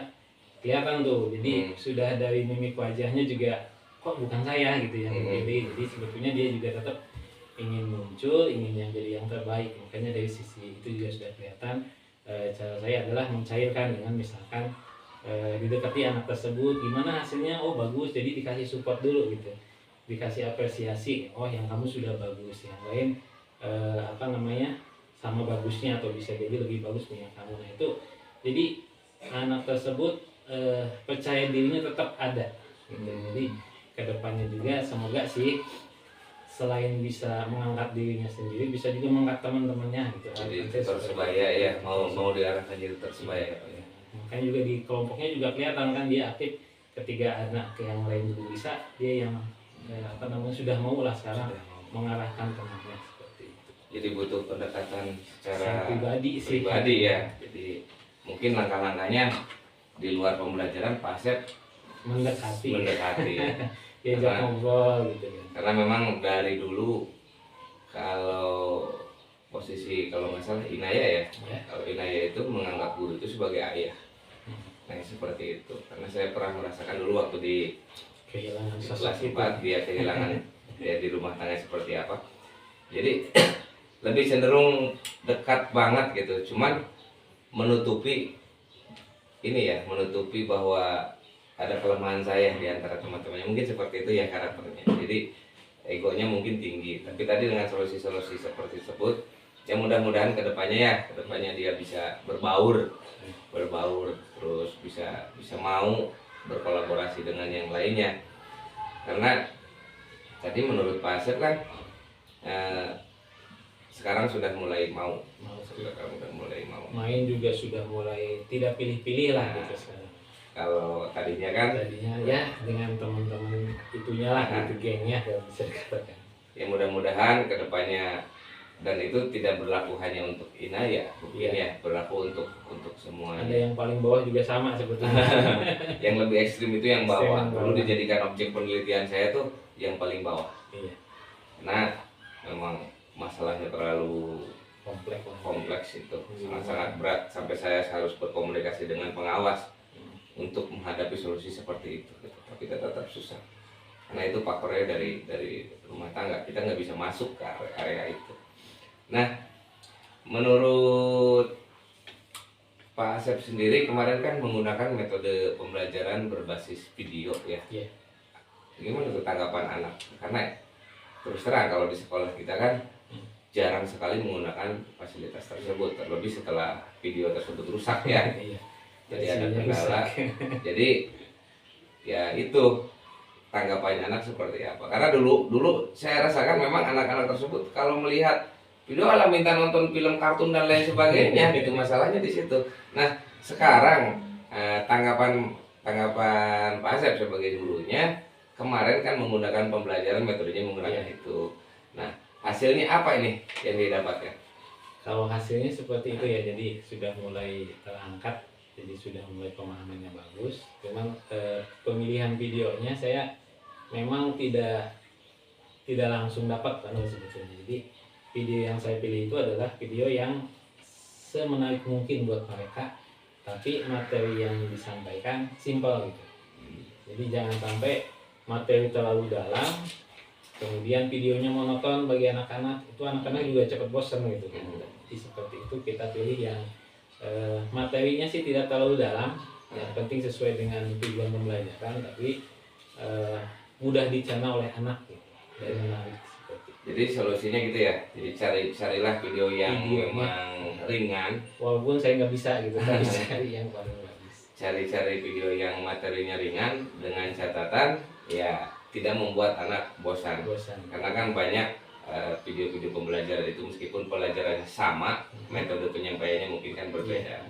kelihatan tuh. Jadi sudah dari mimik wajahnya juga kok bukan saya gitu yang dipilih. Jadi sebetulnya dia juga tetap ingin muncul, ingin yang jadi yang terbaik. Makanya dari sisi itu juga sudah kelihatan. Cara saya adalah mencairkan dengan misalkan didekati anak tersebut, gimana hasilnya, oh bagus, jadi dikasih support dulu gitu, dikasih apresiasi, oh yang kamu sudah bagus, yang lain sama bagusnya atau bisa jadi lebih bagus punya kamu. Nah itu jadi anak tersebut percaya dirinya tetap ada gitu. Jadi kedepannya juga semoga sih selain bisa mengangkat dirinya sendiri, bisa juga mengangkat teman-temannya gitu. Jadi tersebaya ya, mau diarahkan jadi tersebaya. Makanya juga di kelompoknya juga kelihatan kan dia aktif. Ketika anak yang lain juga bisa, dia yang sudah mau lah sekarang mengarahkan temannya seperti itu. Jadi butuh pendekatan secara pribadi ya. Jadi mungkin langkah-langkahnya di luar pembelajaran Pak Asep mendekati diajak ngobrol gitu kan. Karena memang dari dulu kalau posisi kalau nggak salah Inaya ya, kalau Inaya itu menganggap guru itu sebagai ayah. Nah seperti itu, karena saya pernah merasakan dulu waktu di kehilangan kelas 4 dia kehilangan dia di rumah tangga seperti apa. Jadi lebih cenderung dekat banget gitu, cuman menutupi bahwa ada kelemahan saya di antara teman-temannya, mungkin seperti itu ya karakternya. Jadi egonya mungkin tinggi, tapi tadi dengan solusi-solusi seperti tersebut ya mudah-mudahan kedepannya dia bisa berbaur terus bisa mau berkolaborasi dengan yang lainnya. Karena tadi menurut Pak Asep kan sekarang sudah mulai mau main juga sudah mulai tidak pilih-pilih lah gitu sekarang. Kalau tadinya ya dengan teman-teman itunya lah gitu, gengnya kalau bisa dikatakan. Ya mudah-mudahan kedepannya, dan itu tidak berlaku hanya untuk Inaya, mungkin ya berlaku untuk semua. Ada yang paling bawah juga sama sebetulnya. Yang lebih ekstrim itu yang bawah. Dulu dijadikan objek penelitian saya tuh yang paling bawah. Iya. Karena memang masalahnya terlalu kompleks itu, sangat berat sampai saya harus berkomunikasi dengan pengawas untuk menghadapi solusi seperti itu. Tapi tetap susah. Karena itu faktornya dari rumah tangga, kita nggak bisa masuk ke area itu. Nah, menurut Pak Asep sendiri kemarin kan menggunakan metode pembelajaran berbasis video ya. Yeah. Gimana tuh tanggapan anak? Karena terus terang kalau di sekolah kita kan jarang sekali menggunakan fasilitas tersebut, terlebih setelah video tersebut rusak ya. Jadi ada kendala. Jadi ya itu tanggapan anak seperti apa? Karena dulu saya rasakan memang anak-anak tersebut kalau melihat video ala minta nonton film kartun dan lain sebagainya gitu, masalahnya di situ. Nah sekarang tanggapan Pak Asep sebagai gurunya kemarin kan menggunakan pembelajaran metodenya menggunakan itu. Nah hasilnya apa ini yang didapatkan? Kalau hasilnya seperti itu ya, jadi sudah mulai terangkat, jadi sudah mulai pemahamannya bagus. Cuman pemilihan videonya saya memang tidak langsung dapat kan sebetulnya. Jadi video yang saya pilih itu adalah video yang semenarik mungkin buat mereka, tapi materi yang disampaikan simpel gitu. Jadi jangan sampai materi terlalu dalam, kemudian videonya monoton bagi anak-anak, itu anak-anak juga cepat bosan gitu. Jadi seperti itu kita pilih yang materinya sih tidak terlalu dalam, yang penting sesuai dengan tujuan pembelajaran, tapi mudah dicerna oleh anak gitu, dan menarik seperti itu. Jadi solusinya gitu ya, jadi carilah video yang memang ringan. Walaupun saya nggak bisa gitu, tapi cari yang paling bagus. Cari video yang materinya ringan dengan catatan ya tidak membuat anak bosan. Karena kan banyak video-video pembelajaran itu meskipun pelajarannya sama, metode penyampaiannya mungkin kan berbeda.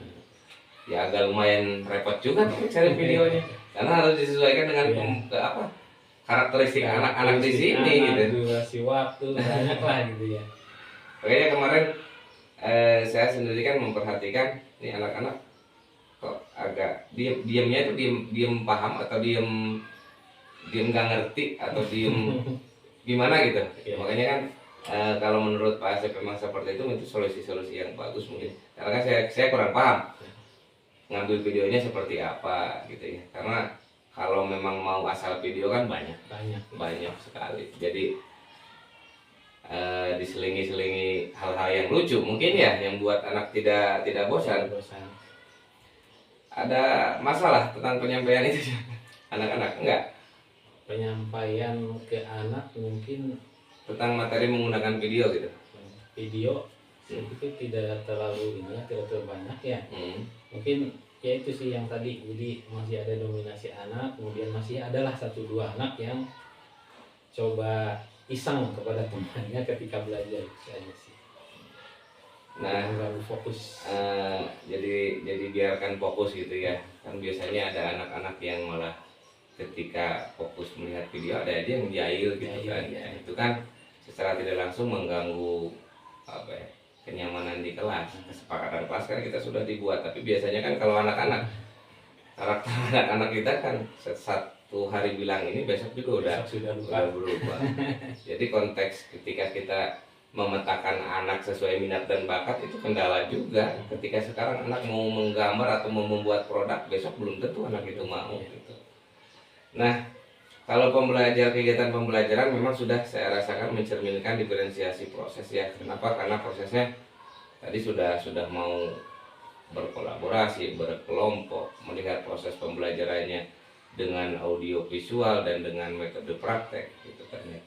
Ya agak lumayan repot juga tuh cari videonya, karena harus disesuaikan dengan karakteristik anak-anak di sini gitu. Durasi waktu banyak lah gitu ya. Makanya kemarin saya sendiri kan memperhatikan nih anak-anak kok agak diamnya itu diem paham atau diem nggak ngerti atau diem gimana gitu. Iya. Makanya kan kalau menurut Pak Asep memang seperti itu solusi-solusi yang bagus mungkin. Karena kan saya kurang paham ngambil videonya seperti apa gitu ya. Karena kalau memang mau asal video kan banyak sekali. Jadi diselingi hal-hal yang lucu mungkin ya, yang buat anak tidak bosan. Ada masalah tentang penyampaian itu anak-anak enggak? Penyampaian ke anak mungkin Tentang materi menggunakan video gitu. video itu tidak terlalu tidak terlalu banyak ya. Mungkin ya itu sih yang tadi, jadi masih ada dominasi anak, kemudian masih adalah 1-2 anak yang coba iseng kepada temannya ketika belajar, itu aja sih. Nah, mengganggu fokus. jadi biarkan fokus gitu ya. Kan biasanya ada anak-anak yang malah ketika fokus melihat video ada aja yang jahil gitu kan. Ya, itu kan secara tidak langsung mengganggu kenyamanan di kelas. Kesepakatan kelas kan kita sudah dibuat, tapi biasanya kan kalau anak-anak, karakter anak-anak kita kan satu hari bilang ini, besok juga sudah berubah. Jadi konteks ketika kita memetakan anak sesuai minat dan bakat itu kendala juga. Ketika sekarang anak mau menggambar atau mau membuat produk, besok belum tentu anak itu mau gitu. Nah, kalau kegiatan pembelajaran memang sudah saya rasakan mencerminkan diferensiasi proses ya. Kenapa? Karena prosesnya tadi sudah mau berkolaborasi, berkelompok, melihat proses pembelajarannya dengan audio visual dan dengan metode praktek gitu kan ya.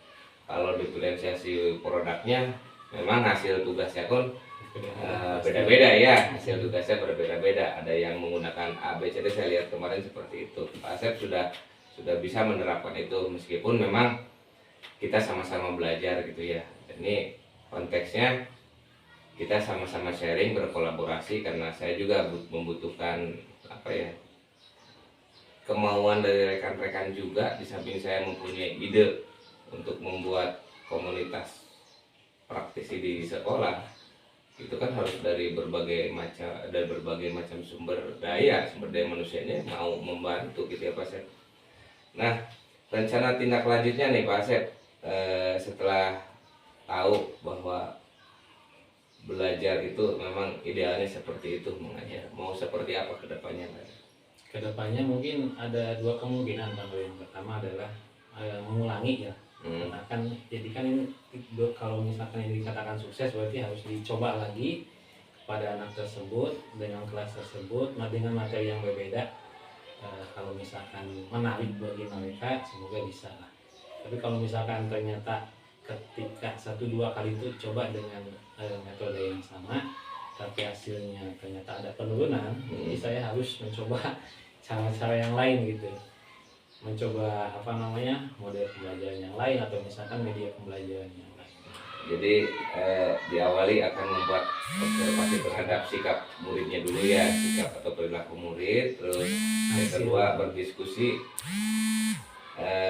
Kalau diferensiasi produknya memang hasil tugasnya pun beda-beda ya, hasil tugasnya berbeda-beda. Ada yang menggunakan A, B, C, D, saya lihat kemarin seperti itu. Pak Asep sudah bisa menerapkan itu, meskipun memang kita sama-sama belajar gitu ya. Ini konteksnya kita sama-sama sharing, berkolaborasi, karena saya juga membutuhkan kemauan dari rekan-rekan juga. Di samping saya mempunyai ide untuk membuat komunitas praktisi di sekolah, itu kan harus dari berbagai macam sumber daya manusianya mau membantu gitu ya Pak Asep. Nah, rencana tindak lanjutnya nih Pak Asep, setelah tahu bahwa belajar itu memang idealnya seperti itu mengajar, mau seperti apa ke depannya Pak? Kedepannya mungkin ada 2 kemungkinan. Yang pertama adalah mengulangi ya. Kan jadi kan ini kalau misalkan ini dikatakan sukses, berarti harus dicoba lagi pada anak tersebut dengan kelas tersebut dengan materi yang berbeda. Kalau misalkan menarik bagi mereka, semoga bisa lah. Tapi kalau misalkan ternyata ketika 1-2 kali itu coba dengan metode yang sama, tapi hasilnya ternyata ada penurunan, jadi saya harus mencoba cara-cara yang lain gitu, mencoba model pembelajaran yang lain atau misalkan media pembelajaran yang lain. Jadi diawali akan membuat observasi terhadap sikap muridnya dulu ya, sikap atau perilaku murid. Terus yang kedua berdiskusi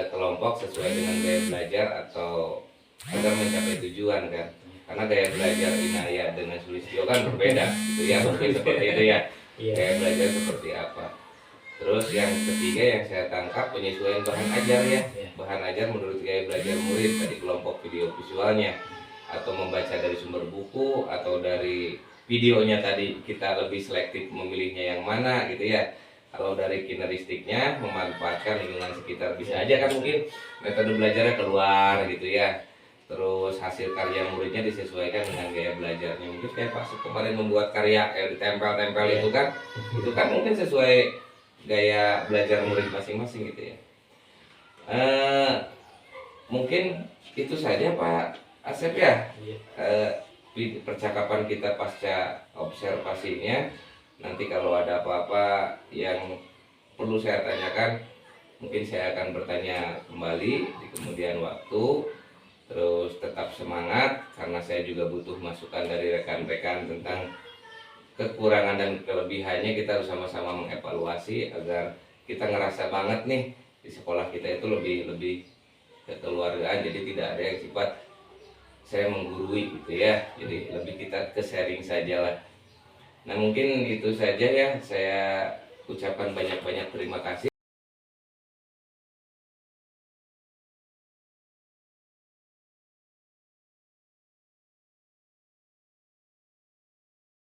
kelompok sesuai dengan gaya belajar atau agar mencapai tujuan kan. Karena gaya belajar Inaya dengan Sulistyo kan berbeda gitu ya, mungkin seperti itu ya. Gaya belajar seperti apa. Terus yang ketiga yang saya tangkap penyesuaian bahan ajar ya. Bahan ajar menurut gaya belajar murid, tadi kelompok video visualnya, atau membaca dari sumber buku atau dari videonya tadi kita lebih selektif memilihnya yang mana gitu ya. Kalau dari kineristiknya memanfaatkan lingkungan sekitar, bisa aja kan mungkin metode belajarnya keluar gitu ya. Terus hasil karya muridnya disesuaikan dengan gaya belajarnya. Mungkin kayak Pak kemarin membuat karya ditempel-tempel itu kan mungkin sesuai gaya belajar murid masing-masing gitu ya. Mungkin itu saja Pak Asep ya. Percakapan kita pasca observasinya. Nanti kalau ada apa-apa yang perlu saya tanyakan, mungkin saya akan bertanya kembali di kemudian waktu. Terus tetap semangat, karena saya juga butuh masukan dari rekan-rekan tentang kekurangan dan kelebihannya. Kita harus sama-sama mengevaluasi agar kita ngerasa banget nih di sekolah kita itu lebih kekeluargaan. Jadi tidak ada yang sifat saya menggurui gitu ya. Jadi lebih kita ke sharing saja lah. Nah mungkin itu saja ya, saya ucapkan banyak-banyak terima kasih.